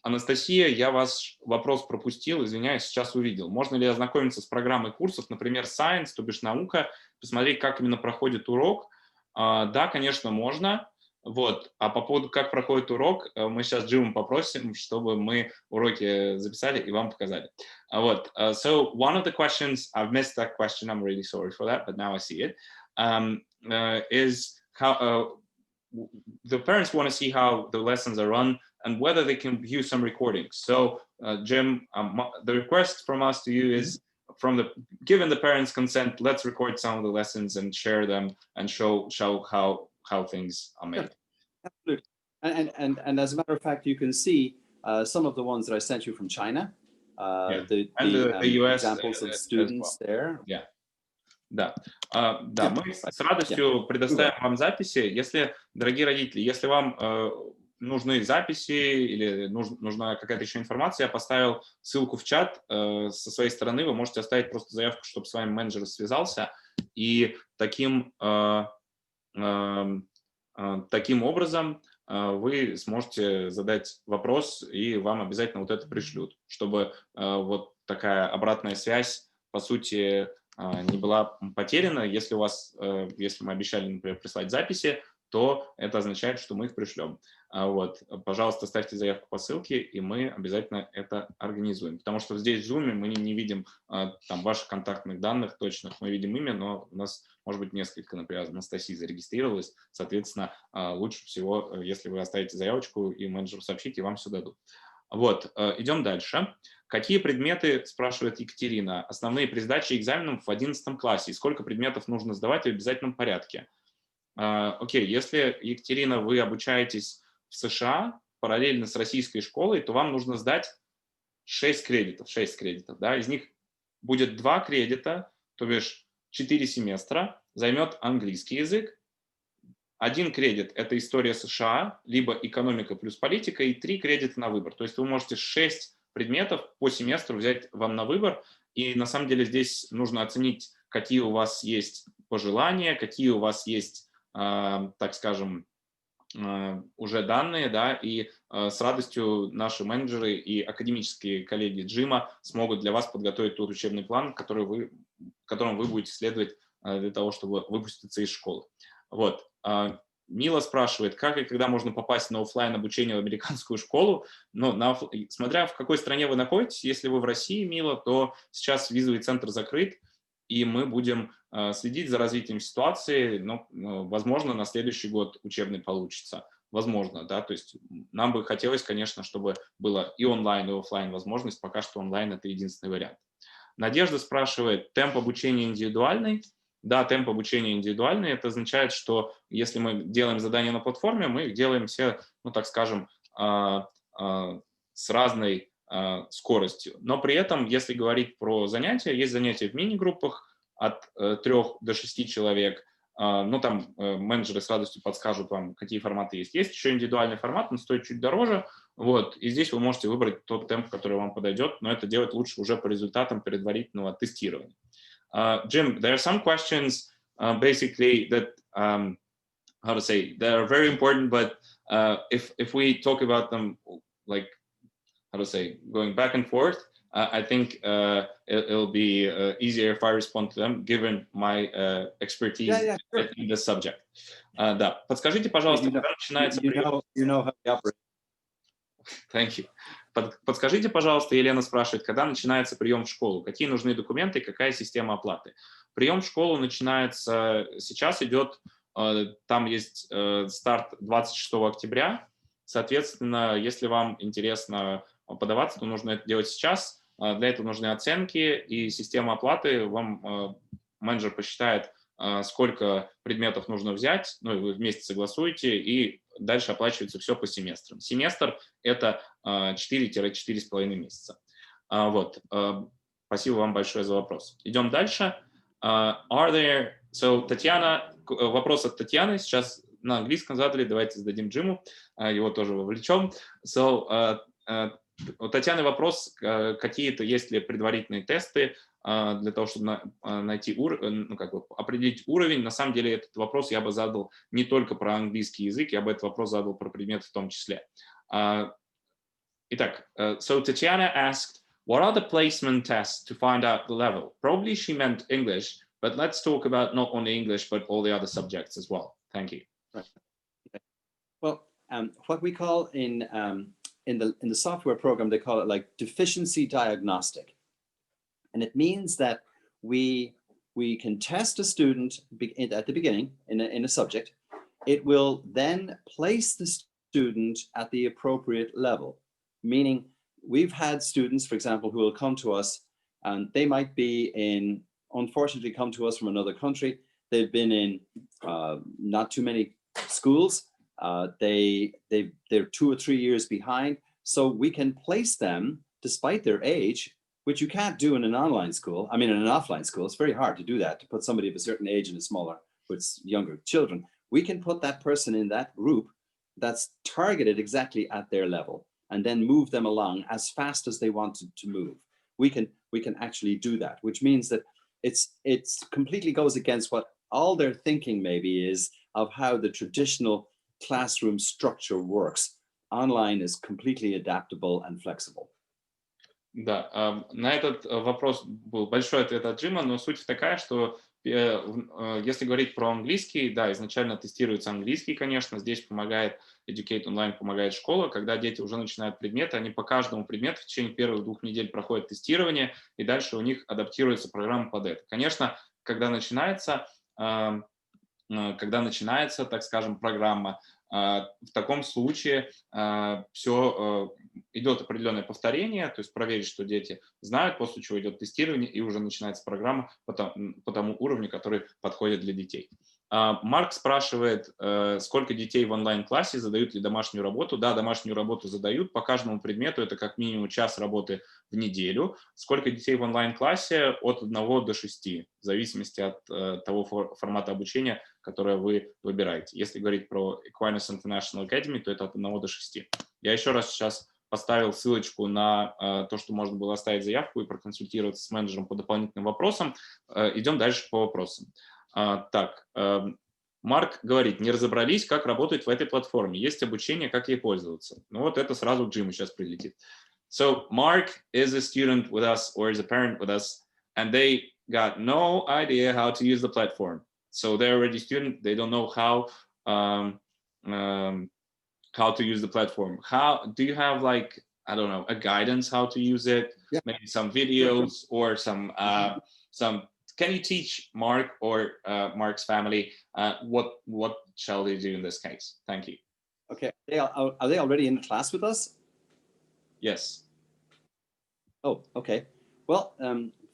Анастасия, я ваш вопрос пропустил, извиняюсь, сейчас увидел. Можно ли ознакомиться с программой курсов, например, Science, то бишь наука, посмотреть, как именно проходит урок? Да, конечно, можно. Вот. А по поводу, как проходит урок, мы сейчас Джима попросим, чтобы мы уроки записали и вам показали. Вот. So one of the questions, I've missed that question, I'm really sorry for that, but now I see it, is how the parents want to see how the lessons are run and whether they can view some recordings. So, Jim, the request from us to you is, given the parents' consent, let's record some of the lessons and share them and show how things are made. Yeah, absolutely. And as a matter of fact, you can see some of the ones that I sent you from China. Yeah. The US examples of students well. there. Yeah. Да, да, мы с радостью предоставим вам записи. Если, дорогие родители, если вам нужны записи или нужна какая-то еще информация, я поставил ссылку в чат со своей стороны. Вы можете оставить просто заявку, чтобы с вами менеджер связался. И таким образом вы сможете задать вопрос, и вам обязательно вот это пришлют, чтобы вот такая обратная связь, по сути, не была потеряна. Если мы обещали, например, прислать записи, то это означает, что мы их пришлем. Вот. Пожалуйста, ставьте заявку по ссылке, и мы обязательно это организуем. Потому что здесь в Zoom мы не видим там ваших контактных данных точных, мы видим имя, но у нас, может быть, несколько, например, Анастасии зарегистрировалось. Соответственно, лучше всего, если вы оставите заявочку, и менеджеру сообщите, и вам все дадут. Вот, идем дальше. Какие предметы, спрашивает Екатерина, основные при сдаче экзаменов в 11 классе? И сколько предметов нужно сдавать в обязательном порядке? Окей, если, Екатерина, вы обучаетесь в США параллельно с российской школой, то вам нужно сдать 6 кредитов, да, из них будет 2 кредита, то бишь 4 семестра, займет английский язык, 1 кредит – это история США, либо экономика плюс политика, и 3 кредита на выбор. То есть вы можете 6 предметов по семестру взять вам на выбор, и на самом деле здесь нужно оценить, какие у вас есть пожелания, какие у вас есть, так скажем, уже данные, да, и с радостью наши менеджеры и академические коллеги Джима смогут для вас подготовить тот учебный план, которым вы будете следовать для того, чтобы выпуститься из школы. Вот. Мила спрашивает, как и когда можно попасть на офлайн обучение в американскую школу. Но смотря в какой стране вы находитесь, если вы в России, Мила, то сейчас визовый центр закрыт, и мы будем следить за развитием ситуации. Но, возможно, на следующий год учебный получится. Возможно, да, то есть нам бы хотелось, конечно, чтобы было и онлайн, и офлайн возможность. Пока что онлайн – это единственный вариант. Надежда спрашивает, темп обучения индивидуальный? Да, темп обучения индивидуальный. Это означает, что если мы делаем задания на платформе, мы их делаем все, ну, так скажем, с разной скоростью. Но при этом, если говорить про занятия, есть занятия в мини-группах от 3 до 6 человек. Ну, там менеджеры с радостью подскажут вам, какие форматы есть. Есть еще индивидуальный формат, он стоит чуть дороже. Вот, и здесь вы можете выбрать тот темп, который вам подойдет, но это делать лучше уже по результатам предварительного тестирования. Jim, there are some questions basically that, how to say, they are very important, but if we talk about them, like, how to say, going back and forth, I think it'll be easier if I respond to them, given my expertise sure. in this subject. Да, подскажите, пожалуйста, когда начинается прием... You know how to operate. Thank you. Подскажите, пожалуйста, Елена спрашивает, когда начинается прием в школу? Какие нужны документы и какая система оплаты? Прием в школу начинается, сейчас идет, там есть старт 26 октября. Соответственно, если вам интересно подаваться, то нужно это делать сейчас. Для этого нужны оценки и система оплаты. Вам менеджер посчитает, сколько предметов нужно взять, ну, и вы вместе согласуете, и дальше оплачивается все по семестрам. Семестр – это 4-4,5 месяца. Вот. Спасибо вам большое за вопрос. Идем дальше. Татьяна, вопрос от Татьяны. Сейчас на английском задали, давайте зададим Джиму, его тоже вовлечем. У Татьяны вопрос, какие-то есть ли предварительные тесты для того, чтобы найти определить уровень. На самом деле этот вопрос я бы задал не только про английский язык, я бы этот вопрос задал про предмет в том числе. Итак, so Tatiana asked, what are the placement tests to find out the level? Probably she meant English, but let's talk about not only English, but all the other subjects as well. Thank you. Right. Okay. Well, what we call in the software program, they call it like deficiency diagnostic. And it means that we can test a student at the beginning in a subject. It will then place the student at the appropriate level, meaning we've had students, for example, who will come to us and they might be unfortunately come to us from another country. They've been in not too many schools. They're 2 or 3 years behind. So we can place them despite their age, which you can't do in an online school. I mean, in an offline school, it's very hard to do that, to put somebody of a certain age in a smaller, with younger children. We can put that person in that group that's targeted exactly at their level and then move them along as fast as they wanted to move. We can actually do that, which means that it's completely goes against what all their thinking maybe is of how the traditional classroom structure works. Online is completely adaptable and flexible. Да, на этот вопрос был большой ответ от Джима, но суть такая, что если говорить про английский, да, изначально тестируется английский, конечно, здесь помогает Educate Online, помогает школа, когда дети уже начинают предметы, они по каждому предмету в течение первых 2 недель проходят тестирование, и дальше у них адаптируется программа под это. Конечно, когда начинается, так скажем, программа, в таком случае все идет определенное повторение, то есть проверить, что дети знают, после чего идет тестирование, и уже начинается программа по тому уровню, который подходит для детей. Марк спрашивает, сколько детей в онлайн-классе, задают ли домашнюю работу. Да, домашнюю работу задают. По каждому предмету это как минимум час работы в неделю. Сколько детей в онлайн-классе? От 1 до 6, в зависимости от того формата обучения, которое вы выбираете. Если говорить про Aquinas International Academy, то это от 1 до 6. Я еще раз сейчас поставил ссылочку на то, что можно было оставить заявку и проконсультироваться с менеджером по дополнительным вопросам. Идем дальше по вопросам. Так, Марк говорит, не разобрались, как работать в этой платформе. Есть обучение, как ей пользоваться. Ну вот это сразу к Джиму сейчас прилетит. So Mark is a student with us or is a parent with us, and they got no idea how to use the platform. So they're already student, they don't know how to use the platform. How do you have, like, I don't know, a guidance how to use it? Yeah. Maybe some videos or some. Can you teach Mark or Mark's family what shall they do in this case? Thank you. Okay, are they already in class with us? Yes. Oh, okay. Well,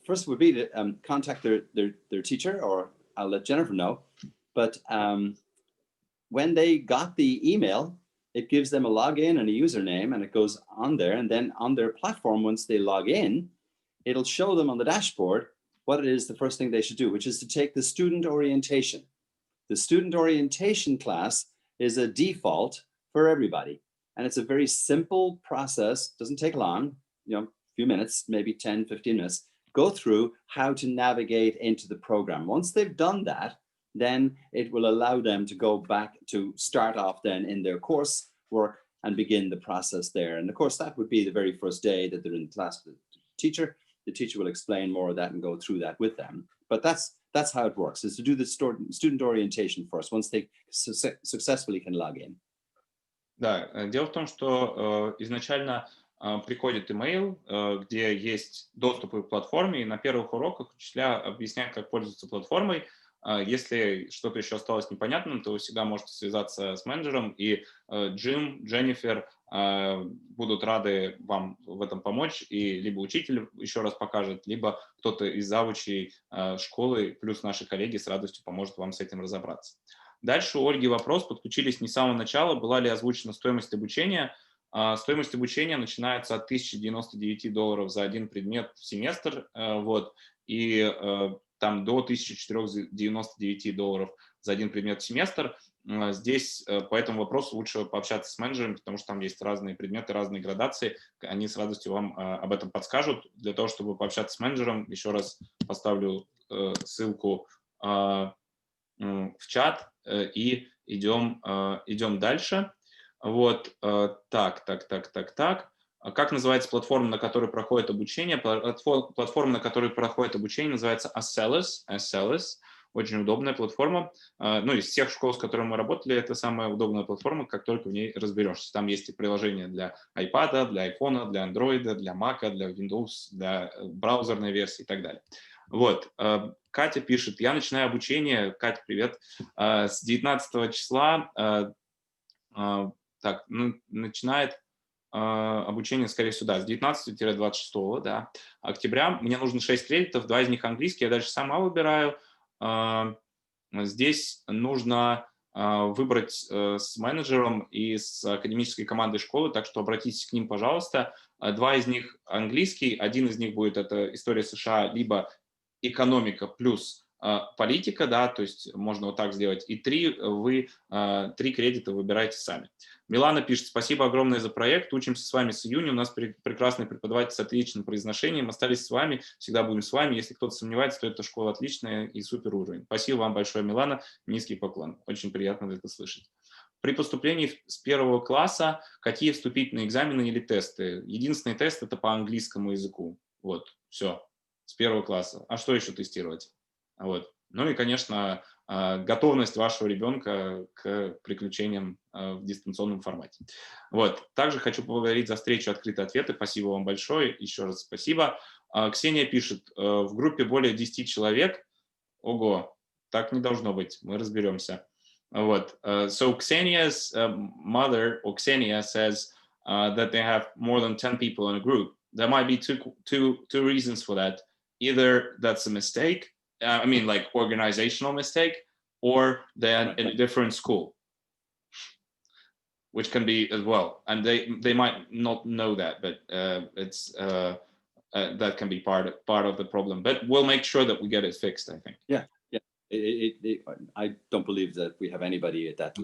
first would be to contact their teacher, or I'll let Jennifer know. But when they got the email, it gives them a login and a username, and it goes on there. And then on their platform, once they log in, it'll show them on the dashboard what it is the first thing they should do, which is to take the student orientation. The student orientation class is a default for everybody. And it's a very simple process, doesn't take long, a few minutes, maybe 10, 15 minutes, go through how to navigate into the program. Once they've done that, then it will allow them to go back to start off then in their course work and begin the process there. And of course, that would be the very first day that they're in class with the teacher. The teacher will explain more of that and go through that with them. But that's how it works, is to do the student orientation first, once they successfully can log in. Да, дело в том, что изначально приходит имейл, где есть доступы к платформе, и на первых уроках учителя объясняют, как пользоваться платформой. Если что-то еще осталось непонятным, то вы всегда можете связаться с менеджером, и Джим, Дженнифер будут рады вам в этом помочь, и либо учитель еще раз покажет, либо кто-то из завучей школы, плюс наши коллеги с радостью поможет вам с этим разобраться. Дальше у Ольги вопрос, подключились не с самого начала, была ли озвучена стоимость обучения. Стоимость обучения начинается от $1099 за один предмет в семестр, вот, и там до $1499 за один предмет в семестр. Здесь по этому вопросу лучше пообщаться с менеджером, потому что там есть разные предметы, разные градации. Они с радостью вам об этом подскажут. Для того, чтобы пообщаться с менеджером, еще раз поставлю ссылку в чат и идем дальше. Вот, так. Как называется платформа, на которой проходит обучение? Платформа, на которой проходит обучение, называется Acellus. Очень удобная платформа. Ну, из всех школ, с которыми мы работали, это самая удобная платформа, как только в ней разберешься. Там есть и приложения для iPad, для iPhone, для Android, для Mac, для Windows, для браузерной версии и так далее. Вот. Катя пишет, я начинаю обучение, Катя, привет, с 19 числа, начинает обучение, скорее всего, да, с 19-26 да, октября. Мне нужно 6 кредитов, 2 из них английский, я дальше сама выбираю. Здесь нужно выбрать с менеджером и с академической командой школы, так что обратитесь к ним, пожалуйста. 2 из них английский, один из них будет это история США, либо экономика плюс политика, да, то есть можно вот так сделать, и 3 кредита выбираете сами. Милана пишет, спасибо огромное за проект, учимся с вами с июня, у нас прекрасный преподаватель с отличным произношением, остались с вами, всегда будем с вами, если кто-то сомневается, то эта школа отличная и супер уровень. Спасибо вам большое, Милана, низкий поклон, очень приятно это слышать. При поступлении с 1 класса какие вступительные экзамены или тесты? Единственный тест это по английскому языку, вот, все, с 1 класса. А что еще тестировать? Вот. Ну и, конечно, готовность вашего ребенка к приключениям в дистанционном формате. Вот. Также хочу поблагодарить за встречу «Открытые ответы». Спасибо вам большое. Еще раз спасибо. Ксения пишет, в группе более 10 человек. Ого, так не должно быть. Мы разберемся. Вот. So Ksenia's mother, or Ksenia, says that they have more than 10 people in a group. There might be two reasons for that. Either that's a mistake, I mean, like organizational mistake, or they're in a different school, which can be as well. And they might not know that, but that can be part of the problem. But we'll make sure that we get it fixed, I think. Yeah. I don't believe that we have anybody at that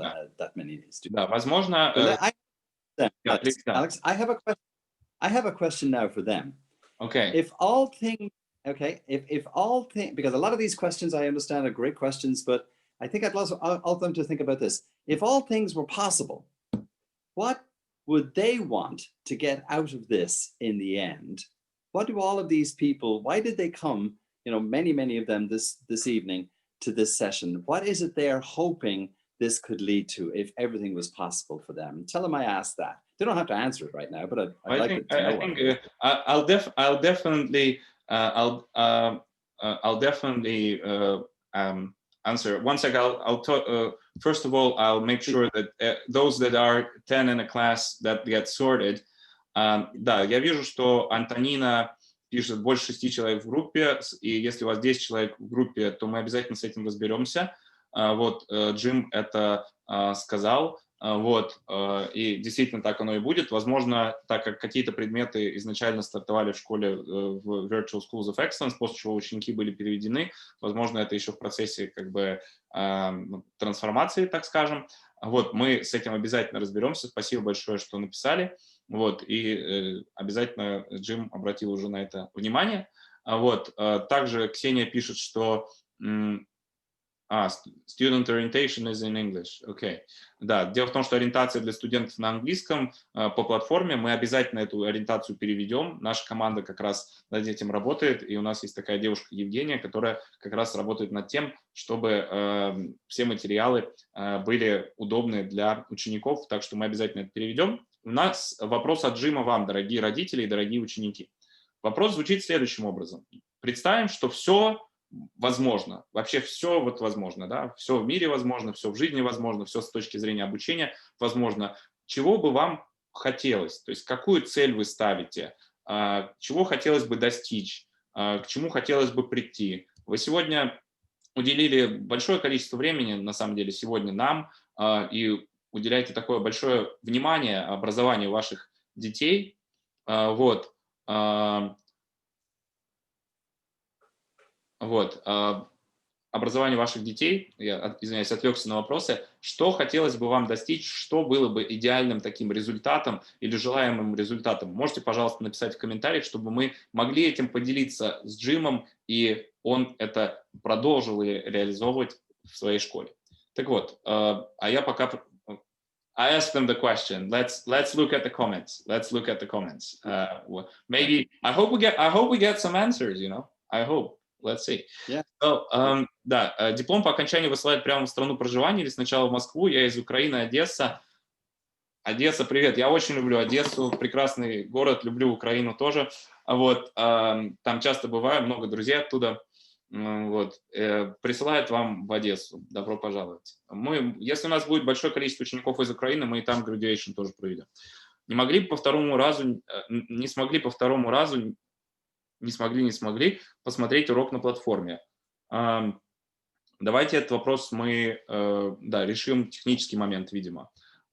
many students. Да, возможно. Alex, I have a question now for them. Okay. If all things, because a lot of these questions I understand are great questions, but I think I'd also them to think about this. If all things were possible, what would they want to get out of this in the end? What do all of these people, why did they come, many of them this evening to this session? What is it they're hoping this could lead to if everything was possible for them? Tell them I asked that. They don't have to answer it right now, but I'd like to know. I'll definitely answer. One second, I'll talk. First of all, I'll make sure that those that are 10 in a class that get sorted. Да, я вижу, что Антонина пишет больше 6 человек в группе, и если у вас 10 человек в группе, то мы обязательно с этим разберемся. Вот Джим это сказал. Вот, и действительно так оно и будет. Возможно, так как какие-то предметы изначально стартовали в школе в Virtual Schools of Excellence, после чего ученики были переведены, возможно, это еще в процессе как бы трансформации, так скажем. Вот, мы с этим обязательно разберемся. Спасибо большое, что написали. Вот, и обязательно Джим обратил уже на это внимание. Вот, также Ксения пишет, что student orientation is in English. Okay. Да, дело в том, что ориентация для студентов на английском по платформе, мы обязательно эту ориентацию переведем. Наша команда как раз над этим работает, и у нас есть такая девушка Евгения, которая как раз работает над тем, чтобы все материалы были удобны для учеников, так что мы обязательно это переведем. У нас вопрос от Джима вам, дорогие родители и дорогие ученики. Вопрос звучит следующим образом. Представим, что все возможно, вообще все вот возможно, да, все в мире возможно, все в жизни возможно, все с точки зрения обучения возможно. Чего бы вам хотелось, то есть какую цель вы ставите, чего хотелось бы достичь, к чему хотелось бы прийти. Вы сегодня уделили большое количество времени, на самом деле, сегодня нам, и уделяете такое большое внимание образованию ваших детей. Вот. Вот. Образованию ваших детей, я, извиняюсь, отвлекся на вопросы, что хотелось бы вам достичь, что было бы идеальным таким результатом или желаемым результатом? Можете, пожалуйста, написать в комментариях, чтобы мы могли этим поделиться с Джимом, и он это продолжил реализовывать в своей школе. Так вот, а я пока... I asked them the question. Let's look at the comments. Let's look at the comments. Maybe I hope we get some answers. I hope. Let's see. Yeah. So, да, диплом по окончании высылают прямо в страну проживания или сначала в Москву. Я из Украины, Одесса. Одесса, привет. Я очень люблю Одессу, прекрасный город, люблю Украину тоже. Вот, там часто бываю, много друзей оттуда. Вот, присылают вам в Одессу. Добро пожаловать. Если у нас будет большое количество учеников из Украины, мы и там graduation тоже проведем. Не смогли посмотреть урок на платформе. Давайте этот вопрос мы решим, технический момент, видимо.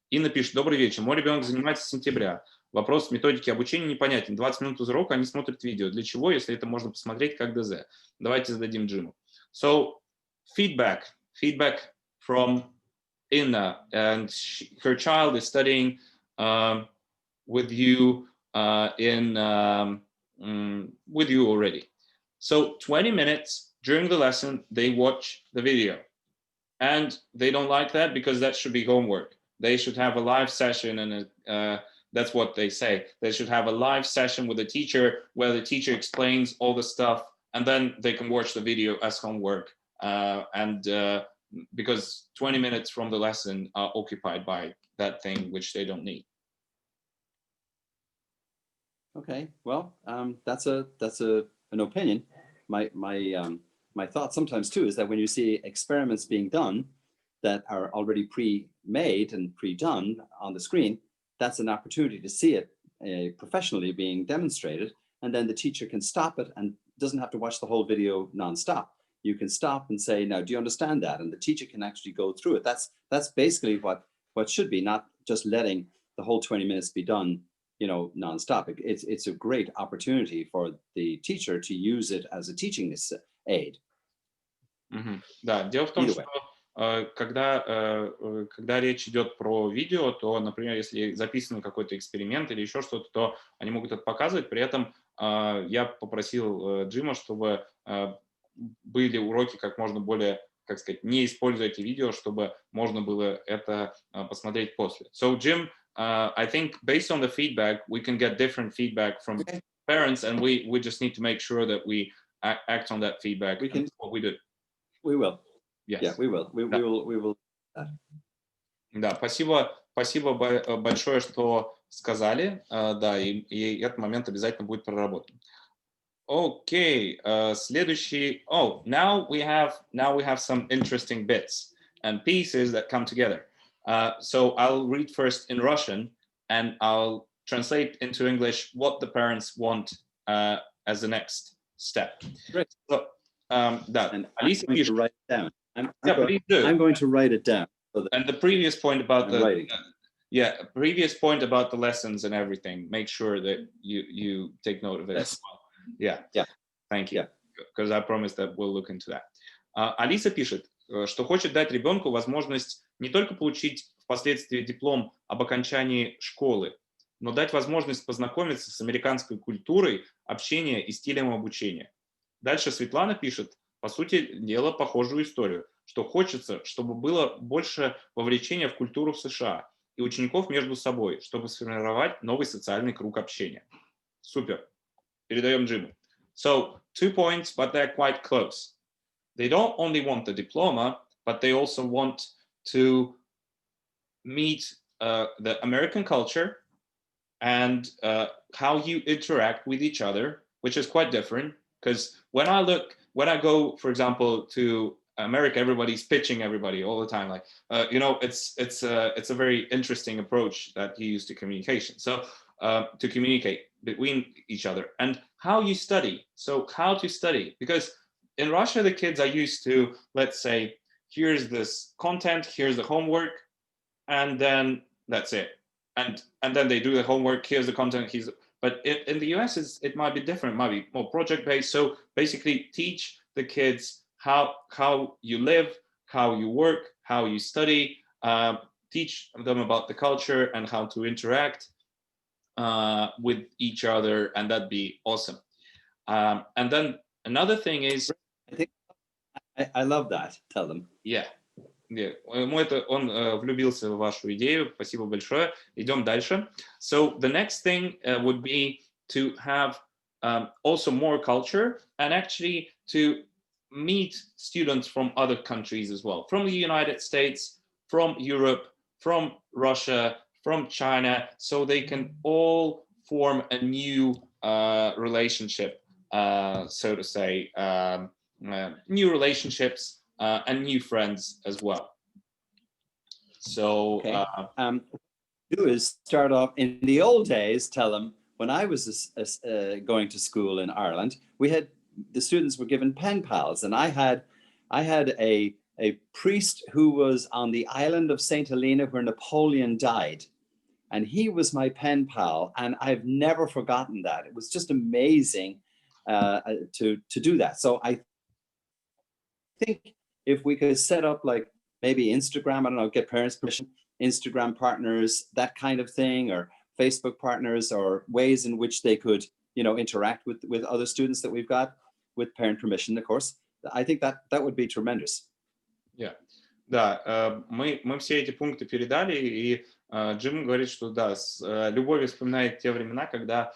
Инна пишет: добрый вечер, мой ребенок занимается с сентября. Вопрос методики обучения непонятен. 20 минут из урока они смотрят видео. Для чего, если это можно посмотреть как ДЗ? Давайте зададим Джиму. So, feedback from Inna, and her child is studying with you with you already. So 20 minutes during the lesson, they watch the video. And they don't like that because that should be homework. They should have a live session, and that's what they say. They should have a live session with the teacher where the teacher explains all the stuff, and then they can watch the video as homework. Because 20 minutes from the lesson are occupied by that thing which they don't need. Okay, well, that's an opinion. My thought sometimes too is that when you see experiments being done that are already pre-made and pre-done on the screen, that's an opportunity to see it professionally being demonstrated, and then the teacher can stop it and doesn't have to watch the whole video nonstop. You can stop and say, now, do you understand that? And the teacher can actually go through it. That's basically what should be, not just letting the whole 20 minutes be done, nonstop. It's a great opportunity for the teacher to use it as a teaching aid. Да, дело в том, что когда речь идет про видео, то, например, если записан какой-то эксперимент или еще что-то, то они могут это показывать. При этом я попросил Джима, чтобы были уроки как можно более, как сказать, не используя эти видео, чтобы можно было это посмотреть после. So, Jim, I think based on the feedback, we can get different feedback from parents, and we just need to make sure that we act on that feedback. That's what we do. We will. Yes. Yeah, we will. We will. Да, спасибо большое, что сказали. Да, и этот момент обязательно будет проработан. Okay, следующий. Oh, now we have some interesting bits and pieces that come together. So I'll read first in Russian, and I'll translate into English what the parents want as the next step. Great. So, да, and Алиса I'm going пишет. to write it down. Please do. I'm going to write it down. So and the previous point about writing. Previous point about the lessons and everything. Make sure that you take note of it as well. Yeah. Thank you. Because I promise that we'll look into that. Алиса пишет, что хочет дать ребенку возможность не только получить впоследствии диплом об окончании школы, но дать возможность познакомиться с американской культурой, общения и стилем обучения. Дальше Светлана пишет, по сути дела, похожую историю, что хочется, чтобы было больше вовлечения в культуру в США и учеников между собой, чтобы сформировать новый социальный круг общения. Супер. Передаем Джиму. So, 2 points, but they're quite close. They don't only want the diploma, but they also want to meet the American culture and how you interact with each other, which is quite different. Because when I go, for example, to America, everybody's pitching everybody all the time. Like, it's a very interesting approach that you use to communication. So to communicate between each other and how you study. So how to study, because in Russia, the kids are used to, let's say, here's this content, here's the homework, and then that's it. And then they do the homework, here's the content, but in the US, it might be different, it might be more project-based. So basically teach the kids how you live, how you work, how you study, teach them about the culture and how to interact with each other, and that'd be awesome. And then another thing is... I think I love that. Tell them. Yeah. Он влюбился в вашу идею. Спасибо большое. Идем дальше. So the next thing would be to have also more culture, and actually to meet students from other countries as well, from the United States, from Europe, from Russia, from China, so they can all form a new relationship, so to say, new relationships and new friends as well. So okay. Do is start off in the old days. Tell them, when I was going to school in Ireland, the students were given pen pals, and I had a priest who was on the island of St. Helena where Napoleon died, and he was my pen pal, and I've never forgotten that. It was just amazing to do that. So I think if we could set up like maybe Instagram, I don't know, get parents' permission, Instagram partners, that kind of thing, or Facebook partners, or ways in which they could, interact with other students that we've got with parent permission, of course. I think that would be tremendous. Yeah. Да, мы все эти пункты передали, и Джим говорит, что да, с любовью вспоминает те времена, когда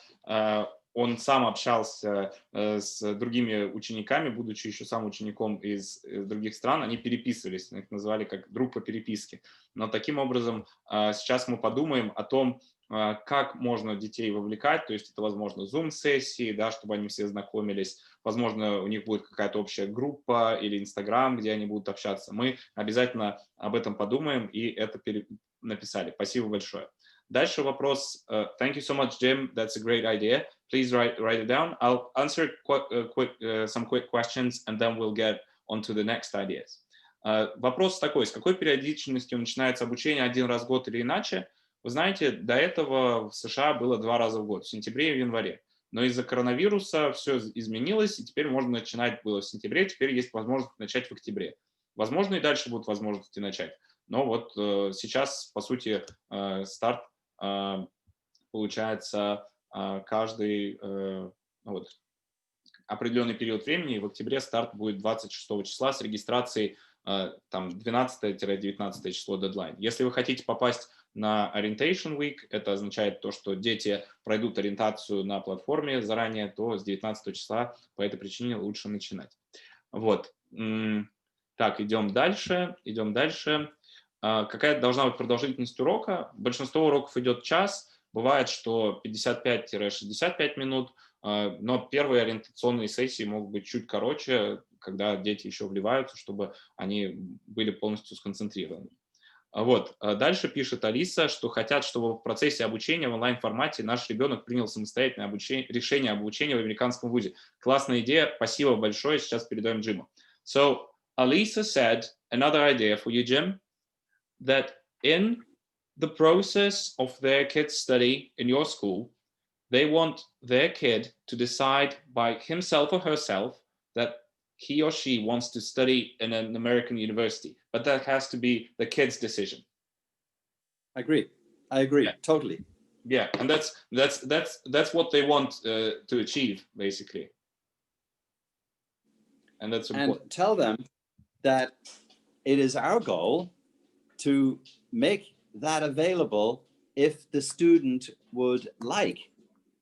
он сам общался с другими учениками, будучи еще сам учеником из других стран, они переписывались, их называли как друг по переписке. Но таким образом сейчас мы подумаем о том, как можно детей вовлекать, то есть это, возможно, Zoom-сессии, да, чтобы они все знакомились, возможно, у них будет какая-то общая группа или Instagram, где они будут общаться. Мы обязательно об этом подумаем и это написали. Спасибо большое. Дальше вопрос. Thank you so much, Jim. That's a great idea. Please write it down. I'll answer some quick questions, and then we'll get on to the next ideas. Вопрос такой. С какой периодичностью начинается обучение? 1 раз в год или иначе? Вы знаете, до этого в США было 2 раза в год, в сентябре и в январе. Но из-за коронавируса все изменилось, и теперь можно начинать было в сентябре, теперь есть возможность начать в октябре. Возможно, и дальше будут возможности начать. Но вот сейчас, по сути, старт получается каждый определенный период времени. В октябре старт будет 26 числа с регистрацией там 12-19 число дедлайн. Если вы хотите попасть на Orientation Week, это означает то, что дети пройдут ориентацию на платформе заранее, то с 19 числа по этой причине лучше начинать. Вот. Так, идем дальше. Какая должна быть продолжительность урока? Большинство уроков идет час. Бывает, что 55-65 минут, но первые ориентационные сессии могут быть чуть короче, когда дети еще вливаются, чтобы они были полностью сконцентрированы. Вот. Дальше пишет Алиса, что хотят, чтобы в процессе обучения в онлайн-формате наш ребенок принял самостоятельное решение об обучении в американском вузе. Классная идея, спасибо большое, сейчас передаем Джиму. So, Alisa said, another idea for you, Jim, that in the process of their kid's study in your school, they want their kid to decide by himself or herself that he or she wants to study in an American university, but that has to be the kid's decision. I agree. Yeah. Totally. Yeah, and that's what they want to achieve, basically. And that's important. And tell them that it is our goal to make that available if the student would like.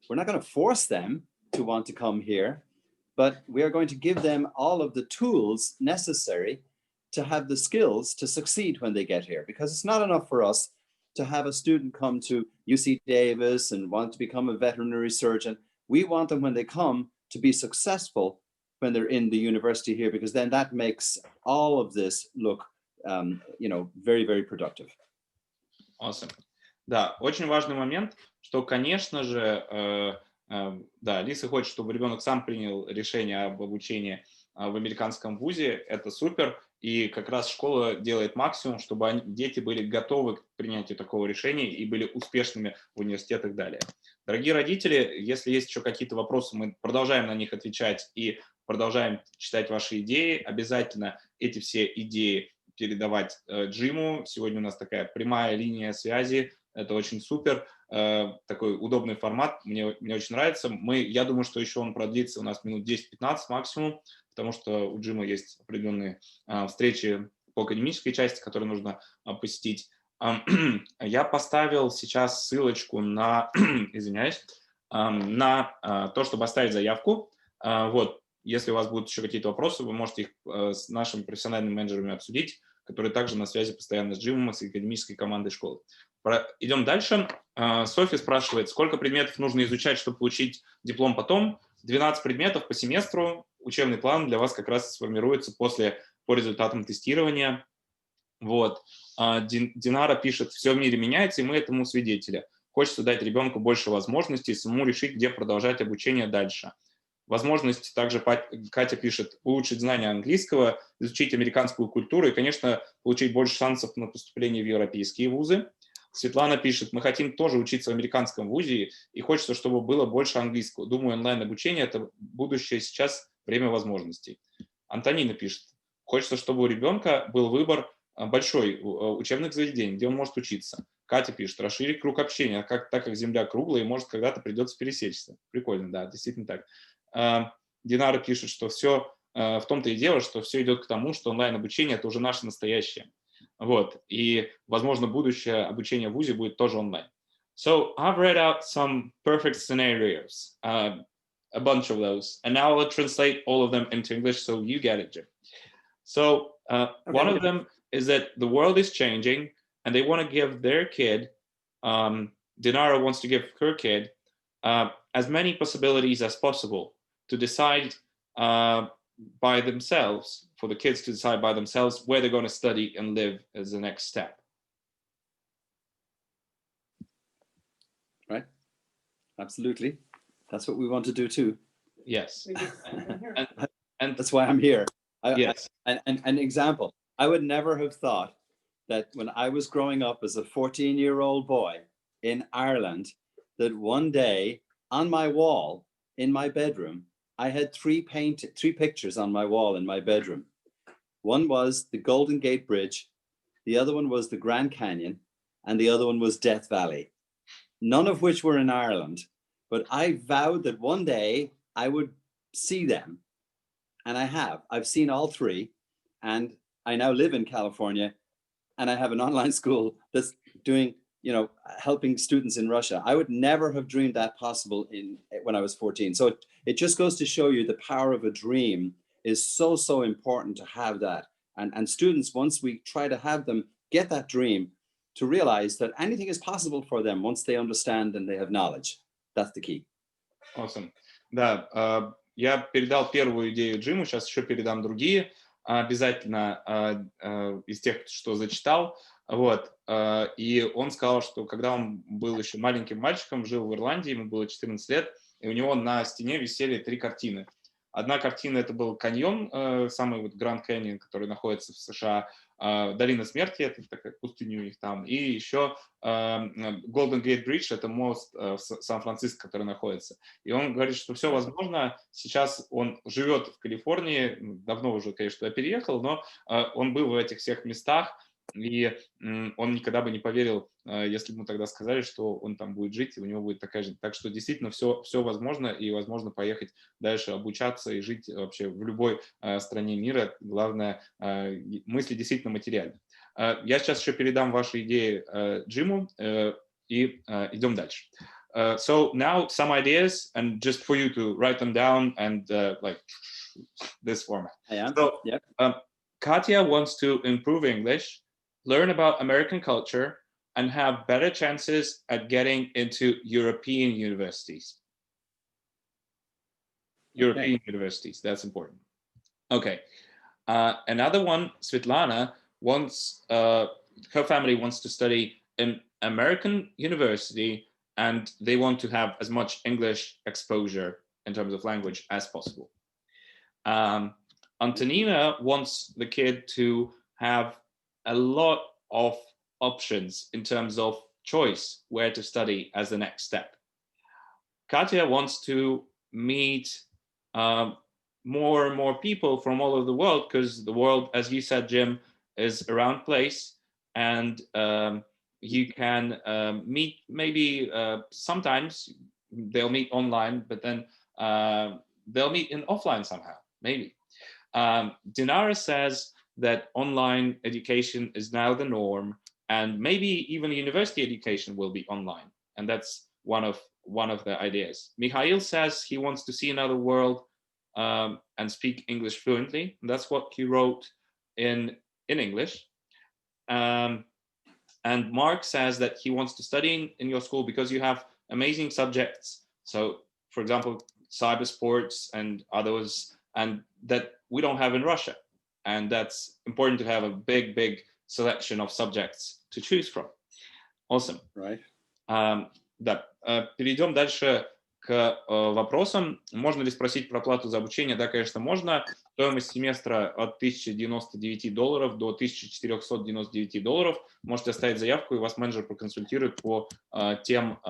We're not going to force them to want to come here, but we are going to give them all of the tools necessary to have the skills to succeed when they get here, because it's not enough for us to have a student come to UC Davis and want to become a veterinary surgeon. We want them, when they come, to be successful when they're in the university here, because then that makes all of this look, very, very productive. Awesome. Да, очень важный момент, что, конечно же, да, Лиса хочет, чтобы ребенок сам принял решение об обучении в американском вузе, это супер. И как раз школа делает максимум, чтобы дети были готовы к принятию такого решения и были успешными в университетах и далее. Дорогие родители, если есть еще какие-то вопросы, мы продолжаем на них отвечать и продолжаем читать ваши идеи. Обязательно эти все идеи передавать Джиму. Сегодня у нас такая прямая линия связи. Это очень супер. Такой удобный формат. Мне очень нравится. Я думаю, что еще он продлится у нас минут 10-15 максимум, потому что у Джима есть определенные встречи по академической части, которые нужно посетить. Я поставил сейчас ссылочку на, извиняюсь, на то, чтобы оставить заявку. Вот, если у вас будут еще какие-то вопросы, вы можете их с нашими профессиональными менеджерами обсудить, которые также на связи постоянно с Джимом и с академической командой школы. Идем дальше. Софья спрашивает, сколько предметов нужно изучать, чтобы получить диплом потом? 12 предметов по семестру. Учебный план для вас как раз сформируется по результатам тестирования. Вот. Динара пишет, все в мире меняется, и мы этому свидетели. Хочется дать ребенку больше возможностей, самому решить, где продолжать обучение дальше. Возможность также, Катя пишет, улучшить знания английского, изучить американскую культуру и, конечно, получить больше шансов на поступление в европейские вузы. Светлана пишет, мы хотим тоже учиться в американском вузе и хочется, чтобы было больше английского. Думаю, онлайн-обучение – это будущее сейчас, время возможностей. Антонина пишет, хочется, чтобы у ребенка был выбор большой учебных заведений, где он может учиться. Катя пишет, расширить круг общения, так как Земля круглая и может когда-то придется пересечься. Прикольно, да, действительно так. Динара пишет, что все в том-то и дело, что все идет к тому, что онлайн-обучение – это уже наше настоящее. Вот. И, возможно, будущее обучение в ВУЗе будет тоже онлайн. So I've read out some perfect scenarios, a bunch of those, and now I'll translate all of them into English so you get it, Jim. So one of them is that the world is changing and they want to give their kid, Dinara wants to give her kid, as many possibilities as possible to decide by themselves, for the kids to decide by themselves where they're going to study and live as the next step. Right? Absolutely. That's what we want to do too. Yes. And that's why I'm here. Yes. An example, I would never have thought that when I was growing up as a 14-year-old boy in Ireland, that one day on my wall in my bedroom, I had three pictures on my wall in my bedroom. One was the Golden Gate Bridge, the other one was the Grand Canyon, and the other one was Death Valley. None of which were in Ireland, but I vowed that one day I would see them. And I have. I've seen all three, and I now live in California, and I have an online school that's doing, helping students in Russia. I would never have dreamed that possible when I was 14. So it just goes to show you the power of a dream is so, so important to have that. And students, once we try to have them get that dream, to realize that anything is possible for them once they understand and they have knowledge. That's the key. Awesome. Да, я передал первую идею Джиму, сейчас еще передам другие, обязательно из тех, что зачитал. Вот. И он сказал, что когда он был еще маленьким мальчиком, жил в Ирландии, ему было 14 лет, и у него на стене висели 3 картины. Одна картина — это был каньон, самый вот Гранд Каньон, который находится в США, Долина смерти, это такая пустыня у них там, и еще Golden Gate Bridge, это мост в Сан-Франциско, который находится. И он говорит, что все возможно. Сейчас он живет в Калифорнии, давно уже, конечно, туда переехал, но он был в этих всех местах, и он никогда бы не поверил, если бы ему тогда сказали, что он там будет жить, и у него будет такая жизнь. Так что действительно все возможно, и возможно поехать дальше обучаться и жить вообще в любой стране мира. Главное, мысли действительно материальны. Я сейчас еще передам ваши идеи Джиму, и идем дальше. So now some ideas, and just for you to write them down and like this format. So Katya wants to improve English, learn about American culture, and have better chances at getting into European universities. European universities, that's important. Okay. Another one, Svetlana, wants, her family wants to study in American university, and they want to have as much English exposure in terms of language as possible. Antonina wants the kid to have a lot of options in terms of choice where to study as the next step. Katya wants to meet more and more people from all over the world, because the world, as you said, Jim, is a round place, and you can meet, maybe sometimes they'll meet online, but then they'll meet in offline somehow, maybe. Dinara says that online education is now the norm, and maybe even university education will be online, and that's one of the ideas. Mikhail says he wants to see another world and speak English fluently. And that's what he wrote in English. And Mark says that he wants to study in your school because you have amazing subjects. So, for example, cyber sports and others, and that we don't have in Russia. And that's important to have a big selection of subjects to choose from. Awesome. Right. Да, перейдем дальше к вопросам. Можно ли спросить про плату за обучение? Да, конечно, можно. Стоимость семестра от $1099 до $1499. Можете оставить заявку, и вас менеджер проконсультирует по тем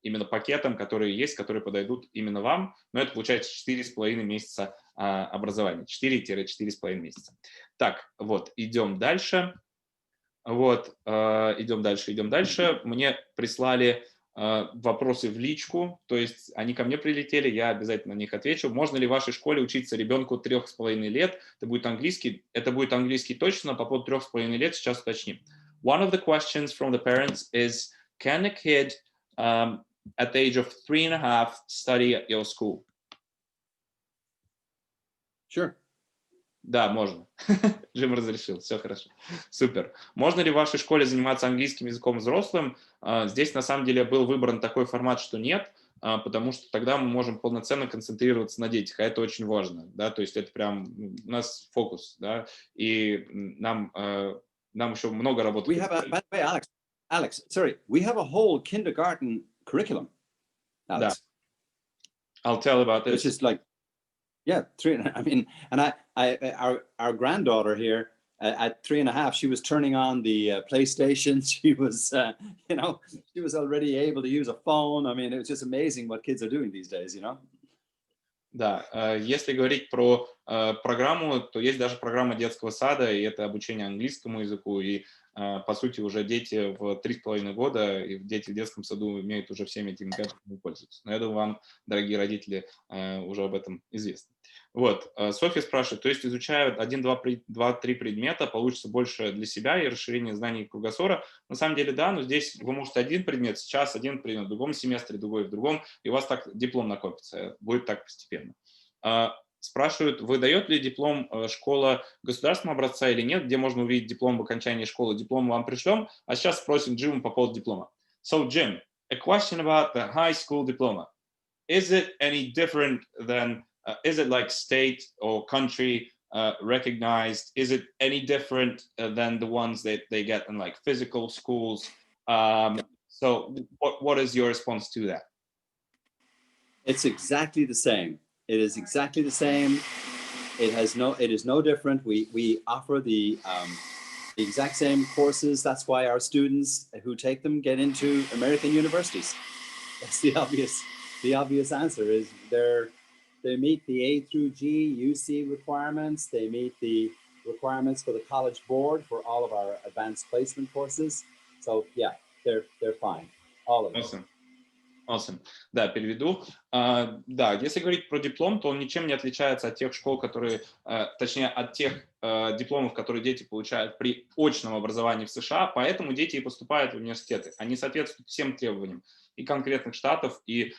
именно пакетам, которые есть, которые подойдут именно вам. Но это получается 4,5 месяца образования. 4-4,5 месяца. Так, вот, идем дальше. Вот, идем дальше. Мне прислали вопросы в личку, то есть они ко мне прилетели, я обязательно на них отвечу. Можно ли в вашей школе учиться ребенку 3,5 лет? Это будет английский точно, но по поводу 3,5 лет сейчас уточним. One of the questions from the parents is, can a kid at the age of 3.5 study at your school? Sure. Да, можно. Джим разрешил, все хорошо. Супер. Можно ли в вашей школе заниматься английским языком взрослым? Здесь на самом деле был выбран такой формат, что нет, потому что тогда мы можем полноценно концентрироваться на детях, а это очень важно, да, то есть это прям у нас фокус, да, и нам еще много работы. We have by the way, Alex, sorry, we have a whole kindergarten curriculum, Alex. Да. I'll tell about this. Which is like, yeah, 3.5. I mean, and our granddaughter here at 3.5, she was turning on the PlayStation. She was, she was already able to use a phone. I mean, it was just amazing what kids are doing these days, Да, если говорить про программу, то есть даже программа детского сада, и это обучение английскому языку, и по сути уже дети в 3,5 года, и дети в детском саду умеют уже всеми этими гаджетами пользоваться. Но я думаю, вам, дорогие родители, уже об этом известно. Вот, Софья спрашивает, то есть изучая 1-2-3 предмета, получится больше для себя и расширение знаний кругосора? На самом деле, да, но здесь вы можете один предмет, сейчас один предмет, в другом семестре, другой в другом, и у вас так диплом накопится, будет так постепенно. Спрашивают, выдает ли диплом школа государственного образца или нет, где можно увидеть диплом в окончании школы, диплом вам пришлем, а сейчас спросим Джима по поводу диплома. So, Jim, a question about the high school diploma. Is it any different than, is it like state or country recognized? Is it any different than the ones that they get in like physical schools? So what is your response to that? It's exactly the same. It is exactly the same. It is no different. We offer the exact same courses. That's why our students who take them get into American universities. That's the obvious answer is they meet the A through G UC requirements. They meet the requirements for the College Board for all of our advanced placement courses. So yeah, they're fine. All of them. Awesome. Да, переведу. Да, если говорить про диплом, то он ничем не отличается от тех школ, которые, точнее, от тех дипломов, которые дети получают при очном образовании в США, поэтому дети и поступают в университеты. Они соответствуют всем требованиям и конкретных штатов, и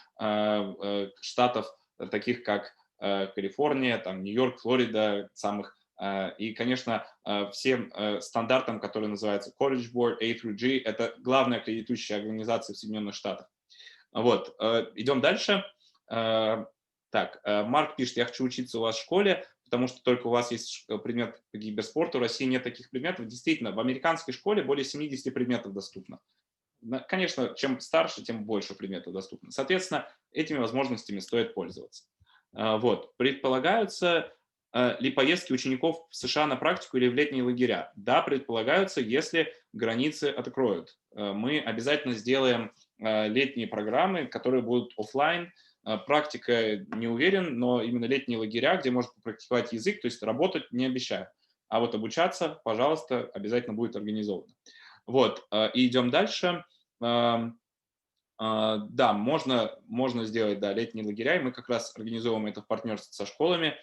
штатов таких, как Калифорния, там, Нью-Йорк, Флорида, самых. И, конечно, всем стандартам, которые называются College Board, A through G, это главная аккредитующая организация в Соединенных Штатах. Вот, идем дальше. Так, Марк пишет, я хочу учиться у вас в школе, потому что только у вас есть предмет по киберспорту, в России нет таких предметов. Действительно, в американской школе более 70 предметов доступно. Конечно, чем старше, тем больше предметов доступно. Соответственно, этими возможностями стоит пользоваться. Вот, предполагаются ли поездки учеников в США на практику или в летние лагеря? Да, предполагаются, если границы откроют. Мы обязательно сделаем летние программы, которые будут оффлайн. Практика не уверен, но именно летние лагеря, где можно практиковать язык, то есть работать не обещаю. А вот обучаться, пожалуйста, обязательно будет организовано. Вот, и идем дальше. Да, можно сделать, да, летние лагеря, и мы как раз организовываем это в партнерстве со школами.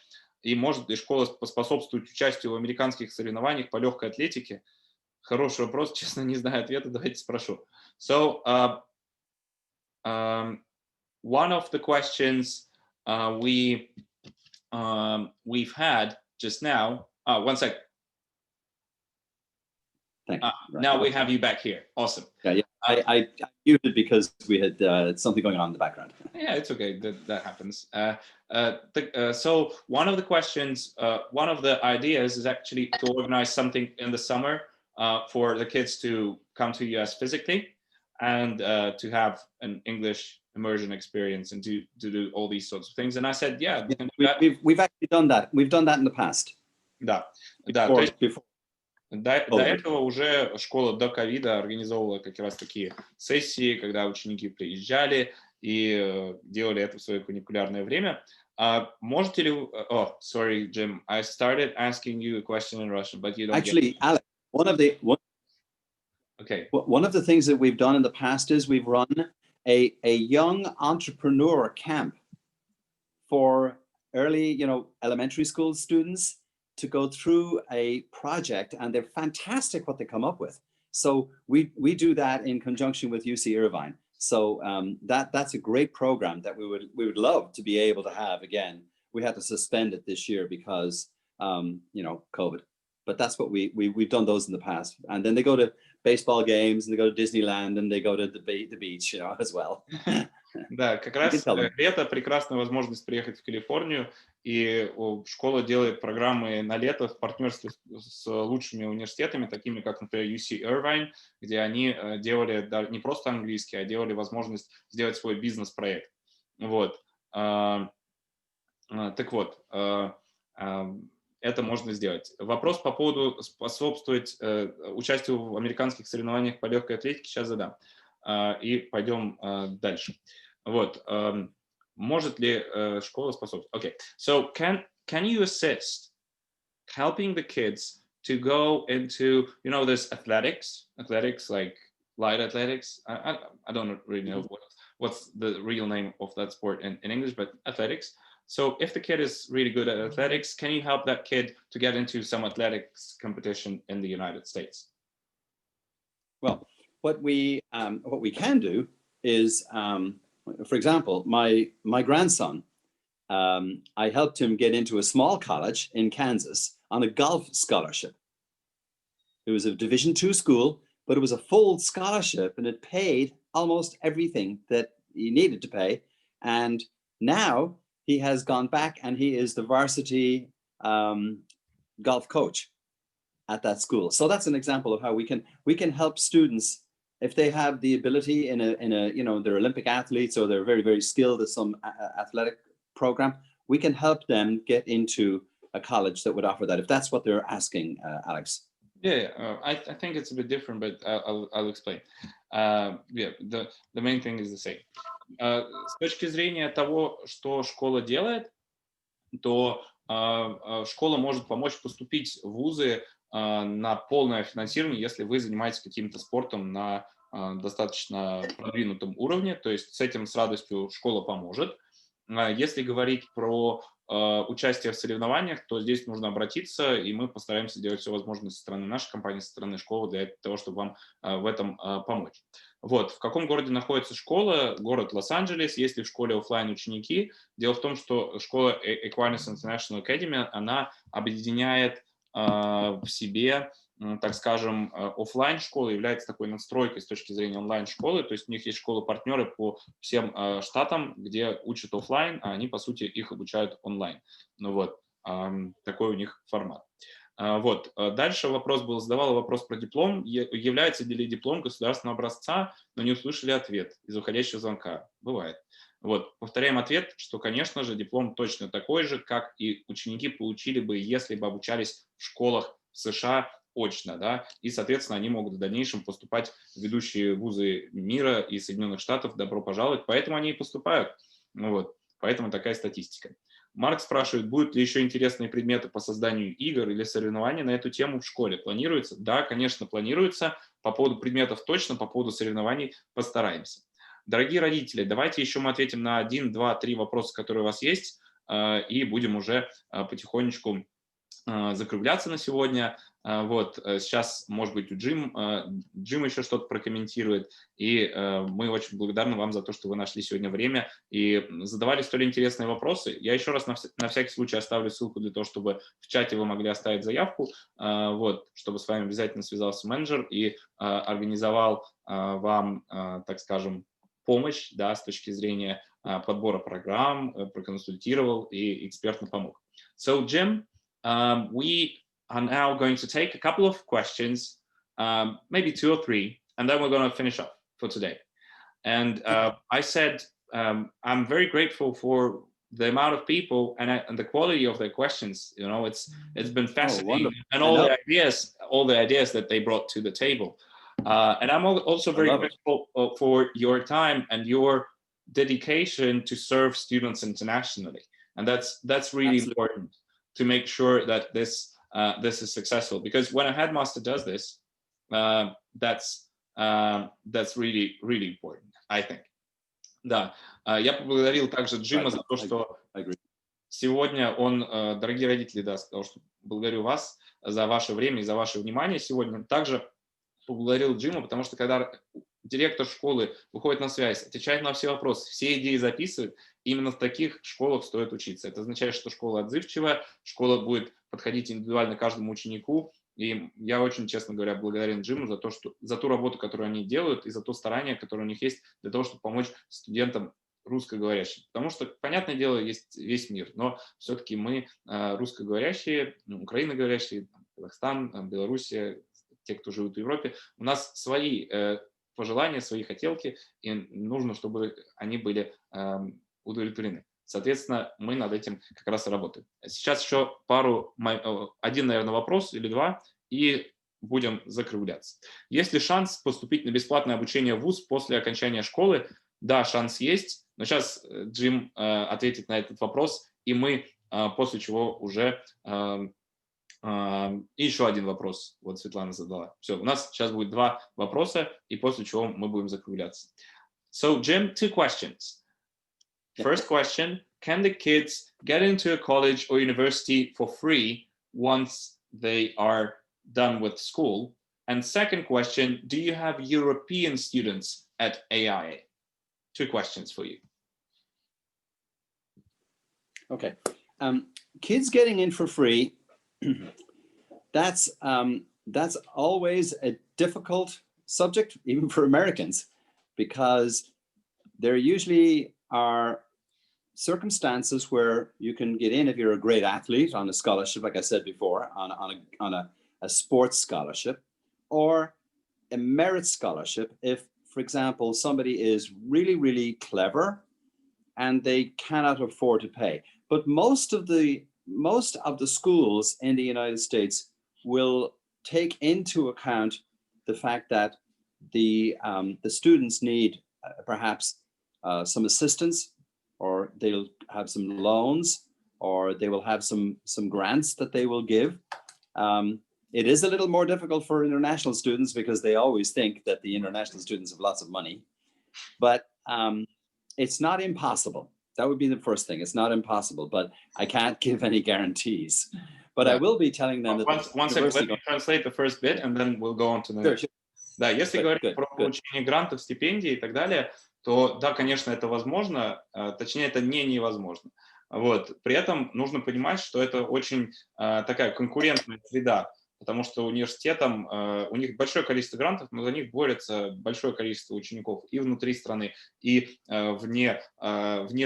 И может ли школа поспособствовать участию в американских соревнованиях по легкой атлетике? Хороший вопрос, честно, не знаю ответа, давайте спрошу. So, one of the questions we've had just now, one sec. Thank you. Now we have you back here. Awesome. Yeah. I muted because we had something going on in the background. Yeah, it's okay. That happens. So one of the questions, one of the ideas is actually to organize something in the summer for the kids to come to US physically and to have an English immersion experience and to do all these sorts of things. And I said, yeah, we can do that. We've actually done that. We've done that in the past. Да, Before, то есть before. до этого уже школа до ковида организовывала как раз такие сессии, когда ученики приезжали и делали это в свое каникулярное время. Можете ли... Oh, sorry, Jim. I started asking you a question in Russian, but you don't Actually, Alex, one of the things that we've done in the past is we've run a young entrepreneur camp for early, elementary school students to go through a project, and they're fantastic what they come up with. So we do that in conjunction with UC Irvine. So that's a great program that we would love to be able to have again. We had to suspend it this year because COVID. But that's what we've done those in the past. And then they go to baseball games, and they go to Disneyland, and they go to the beach, as well. Да, как раз лето — прекрасная возможность приехать в Калифорнию, и школа делает программы на лето в партнерстве с лучшими университетами, такими как, например, UC Irvine, где они делали не просто английский, а делали возможность сделать свой бизнес-проект. Вот. Так вот, это можно сделать. Вопрос по поводу способствовать участию в американских соревнованиях по легкой атлетике сейчас задам. И пойдем дальше. Вот. Может ли школа способствовать? Okay. So can you assist helping the kids to go into, this athletics like light athletics? I don't really know what's the real name of that sport in English, but athletics. So if the kid is really good at athletics, can you help that kid to get into some athletics competition in the United States? Well, what we can do is, for example, my grandson, I helped him get into a small college in Kansas on a golf scholarship. It was a Division II school, but it was a full scholarship, and it paid almost everything that he needed to pay. And now he has gone back, and he is the varsity golf coach at that school. So that's an example of how we can help students if they have the ability in a they're Olympic athletes, or they're very, very skilled at some athletic program. We can help them get into a college that would offer that, if that's what they're asking, Alex. Yeah, I think it's a bit different, but I'll explain. The main thing is the same. С точки зрения того, что школа делает, то школа может помочь поступить в вузы на полное финансирование, если вы занимаетесь каким-то спортом на достаточно продвинутом уровне, то есть с этим с радостью школа поможет. Если говорить про участие в соревнованиях, то здесь нужно обратиться, и мы постараемся сделать все возможное со стороны нашей компании, со стороны школы для того, чтобы вам в этом помочь. Вот. В каком городе находится школа? Город Лос-Анджелес. Есть ли в школе офлайн ученики? Дело в том, что школа Aquinas International Academy, она объединяет в себе, так скажем, офлайн школа является такой надстройкой с точки зрения онлайн-школы, то есть у них есть школы-партнеры по всем штатам, где учат офлайн, а они, по сути, их обучают онлайн. Ну вот, такой у них формат. Вот, дальше задавала вопрос про диплом. Является ли диплом государственного образца, но не услышали ответ из уходящего звонка. Бывает. Вот, повторяем ответ, что, конечно же, диплом точно такой же, как и ученики получили бы, если бы обучались в школах в США очно, да, и, соответственно, они могут в дальнейшем поступать в ведущие вузы мира и Соединенных Штатов, добро пожаловать, поэтому они и поступают, ну вот, поэтому такая статистика. Марк спрашивает, будут ли еще интересные предметы по созданию игр или соревнований на эту тему в школе? Планируется? Да, конечно, планируется. По поводу предметов точно, по поводу соревнований постараемся. Дорогие родители, давайте еще мы ответим на 1, 2, 3 вопроса, которые у вас есть, и будем уже потихонечку закругляться на сегодня. Вот, сейчас, может быть, Джим еще что-то прокомментирует, и мы очень благодарны вам за то, что вы нашли сегодня время и задавали столь интересные вопросы. Я еще раз на всякий случай оставлю ссылку для того, чтобы в чате вы могли оставить заявку, вот, чтобы с вами обязательно связался менеджер и организовал вам, так скажем, помощь, да, с точки зрения подбора программ, проконсультировал и экспертно помог. So, Jim, we are now going to take a couple of questions, maybe 2 or 3, and then we're going to finish up for today. And I said, I'm very grateful for the amount of people and the quality of their questions. You know, it's been fascinating, and all the ideas that they brought to the table. And I'm also very grateful for your time and your dedication to serve students internationally. And that's really important to make sure that this is successful. Because when a headmaster does this, that's really, really important, I think. Да, я поблагодарил также Джима за то, что сегодня он, дорогие родители, да, сказал, что благодарю вас за ваше время и за ваше внимание сегодня. Также поблагодарил Джима, потому что когда директор школы выходит на связь, отвечает на все вопросы, все идеи записывает, именно в таких школах стоит учиться. Это означает, что школа отзывчивая, школа будет подходить индивидуально каждому ученику. И я очень, честно говоря, благодарен Джиму за ту работу, которую они делают, и за то старание, которое у них есть для того, чтобы помочь студентам русскоговорящим. Потому что, понятное дело, есть весь мир, но все-таки мы русскоговорящие, украиноговорящие, Казахстан, Белоруссия, те, кто живут в Европе, у нас свои пожелания, свои хотелки, и нужно, чтобы они были удовлетворены. Соответственно, мы над этим как раз и работаем. Сейчас еще один, наверное, вопрос или два, и будем закругляться. Есть ли шанс поступить на бесплатное обучение в ВУЗ после окончания школы? Да, шанс есть, но сейчас Джим ответит на этот вопрос, и мы после чего уже... И еще один вопрос, вот Светлана задала. Все, у нас сейчас будет 2 вопроса, и после чего мы будем закругляться. So, Jim, 2 questions. First question, can the kids get into a college or university for free once they are done with school? And second question, do you have European students at AIA? 2 questions for you. Okay. Kids getting in for free, that's always a difficult subject, even for Americans, because there usually are circumstances where you can get in if you're a great athlete on a scholarship, like I said before, on a sports scholarship, or a merit scholarship if, for example, somebody is really, really clever and they cannot afford to pay. But most of the schools in the United States will take into account the fact that the students need perhaps some assistance, or they'll have some loans, or they will have some grants that they will give. It is a little more difficult for international students because they always think that the international students have lots of money, but it's not impossible. That would be the first thing. It's not impossible, but I can't give any guarantees. But I will be telling them that... One second, let me translate the first bit, and then we'll go on to the next. Sure. Да, если говорить про получение грантов, стипендий и так далее, то да, конечно, это возможно, точнее, это не невозможно. Вот. При этом нужно понимать, что это очень такая конкурентная среда, потому что университетам, у них большое количество грантов, но за них борется большое количество учеников и внутри страны, и вне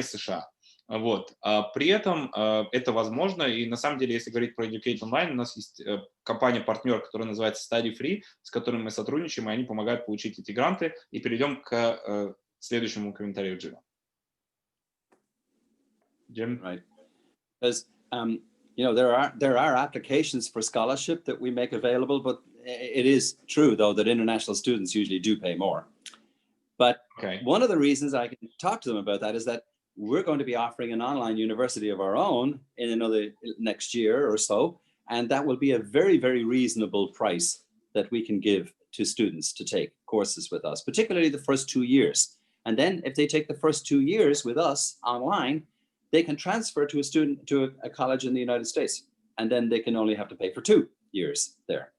США. Вот. При этом это возможно, и на самом деле, если говорить про Educate Online, у нас есть компания-партнер, которая называется Study Free, с которой мы сотрудничаем, и они помогают получить эти гранты. И перейдем к следующему комментарию Джима. Jim? Right. Because there are applications for scholarship that we make available, but it is true though that international students usually do pay more. But one of the reasons I can talk to them about that is that we're going to be offering an online university of our own in another next year or so, and that will be a very, very reasonable price that we can give to students to take courses with us, particularly the first 2 years. And then if they take the first 2 years with us online, they can transfer to a college in the United States, and then they can only have to pay for 2 years there.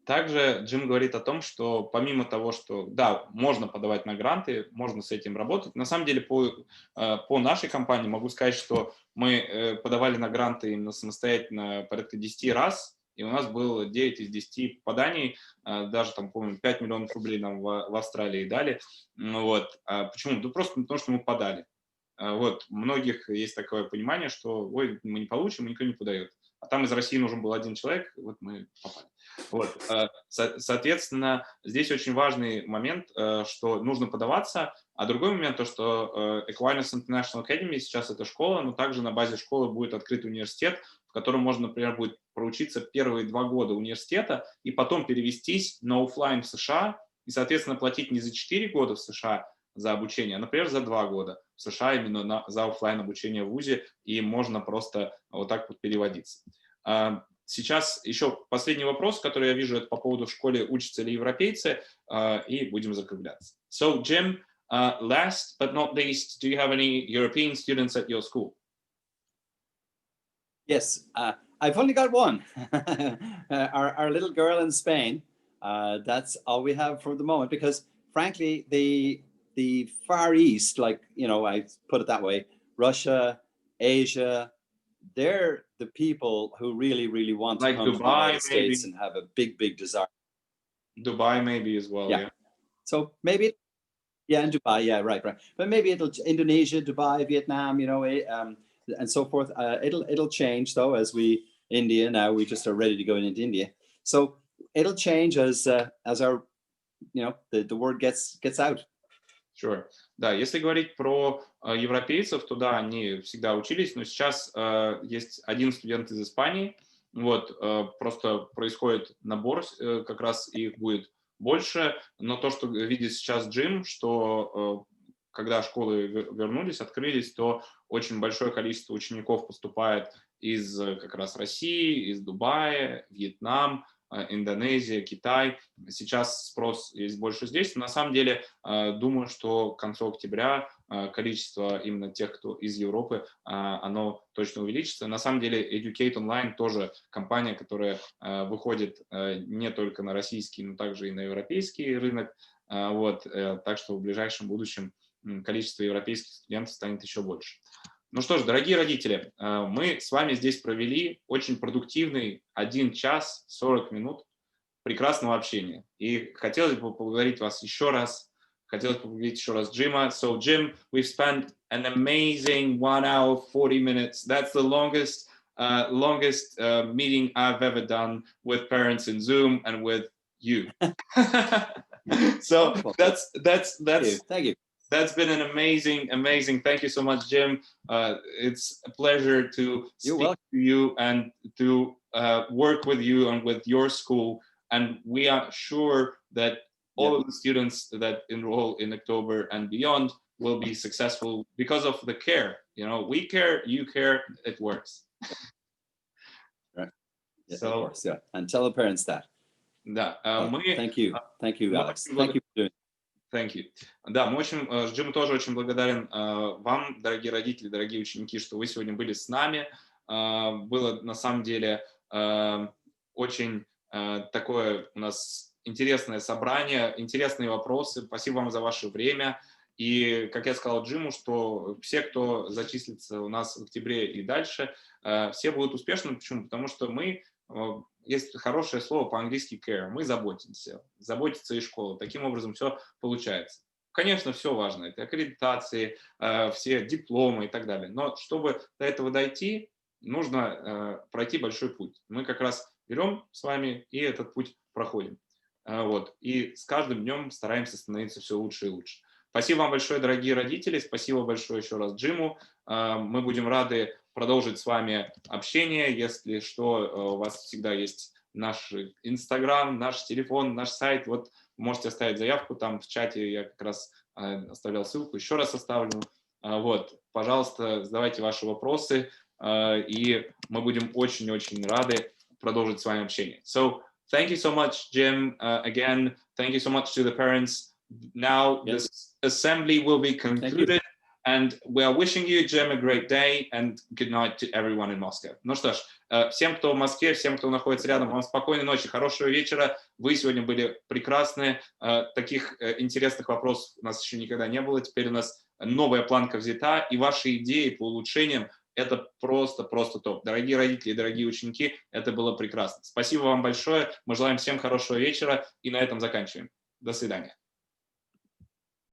Также Джим говорит о том, что помимо того, что, да, можно подавать на гранты, можно с этим работать. На самом деле, по нашей компании могу сказать, что мы подавали на гранты именно самостоятельно порядка 10 раз, и у нас было 9 из 10 попаданий, даже там, помню, 5 миллионов рублей нам в Австралии дали. Вот. Почему? Да просто потому, что мы подали. Вот. У многих есть такое понимание, что, ой, мы не получим, и никто не подает. А там из России нужен был один человек, вот мы попали. Вот. Соответственно, здесь очень важный момент, что нужно подаваться, а другой момент, то, что Aquinas International Academy сейчас это школа, но также на базе школы будет открыт университет, в котором можно, например, будет проучиться первые 2 года университета и потом перевестись на офлайн в США и, соответственно, платить не за 4 года в США за обучение, а, например, за 2 года в США именно за офлайн обучение в ВУЗе, и можно просто вот так вот переводиться. Сейчас еще последний вопрос, который я вижу, это по поводу в школе учатся ли европейцы, и будем закругляться. So, Jim, last but not least, do you have any European students at your school? Yes, I've only got one. Our little girl in Spain. That's all we have for the moment, because frankly, the Far East, like, I put it that way, Russia, Asia, they're the people who really, really want to come to the United States and have a big, big desire. Dubai maybe as well, yeah. So maybe, in Dubai, right. But maybe it'll Indonesia, Dubai, Vietnam, and so forth. It'll change though, India now, we just are ready to go into India. So it'll change as our, the word gets out. Sure. Да, если говорить про европейцев, то да, они всегда учились, но сейчас есть один студент из Испании, вот, просто происходит набор, как раз их будет больше, но то, что видит сейчас Джим, что когда школы вернулись, открылись, то очень большое количество учеников поступает из как раз России, из Дубая, Вьетнам, Индонезия, Китай. Сейчас спрос есть больше здесь. На самом деле, думаю, что к концу октября количество именно тех, кто из Европы, оно точно увеличится. На самом деле, Educate Online тоже компания, которая выходит не только на российский, но также и на европейский рынок. Вот. Так что в ближайшем будущем количество европейских студентов станет еще больше. Ну что ж, дорогие родители, мы с вами здесь провели очень продуктивный 1 час 40 минут прекрасного общения. И хотелось бы поблагодарить вас еще раз. Хотелось бы поблагодарить еще раз Джима. So, Jim, we've spent an amazing 1 hour 40 minutes. That's the longest meeting I've ever done with parents in Zoom and with you. So that's Thank you. That's been an amazing. Thank you so much, Jim. It's a pleasure to speak to you and to work with you and with your school. And we are sure that all of the students that enroll in October and beyond will be successful because of the care. We care, you care, it works. Right. Yeah, so, it works, yeah. And tell the parents that. Да. Thank you, Alex. Thank you for doing it. Thank you. Да, мы с Джимом тоже очень благодарен вам, дорогие родители, дорогие ученики, что вы сегодня были с нами. Было на самом деле очень такое у нас интересное собрание, интересные вопросы. Спасибо вам за ваше время. И, как я сказал Джиму, что все, кто зачислится у нас в октябре и дальше, все будут успешными. Почему? Потому что есть хорошее слово по-английски care. Мы заботимся. Заботится и школа. Таким образом все получается. Конечно, все важно. Это аккредитации, все дипломы и так далее. Но чтобы до этого дойти, нужно пройти большой путь. Мы как раз берем с вами и этот путь проходим. Вот. И с каждым днем стараемся становиться все лучше и лучше. Спасибо вам большое, дорогие родители, спасибо большое еще раз Джиму. Мы будем рады продолжить с вами общение. Если что, у вас всегда есть наш Инстаграм, наш телефон, наш сайт. Вот можете оставить заявку там в чате, я как раз оставлял ссылку, еще раз оставлю. Вот, пожалуйста, задавайте ваши вопросы, и мы будем очень-очень рады продолжить с вами общение. So, thank you so much, Jim. Again, thank you so much to the parents. Now this assembly will be concluded, and we are wishing you, Jim, a great day, and good night to everyone in Moscow. Ну что ж, всем, кто в Москве, всем, кто находится рядом, вам спокойной ночи, хорошего вечера. Вы сегодня были прекрасны. Таких интересных вопросов у нас еще никогда не было. Теперь у нас новая планка взята, и ваши идеи по улучшениям — это просто топ. Дорогие родители, дорогие ученики, это было прекрасно. Спасибо вам большое. Мы желаем всем хорошего вечера, и на этом заканчиваем. До свидания.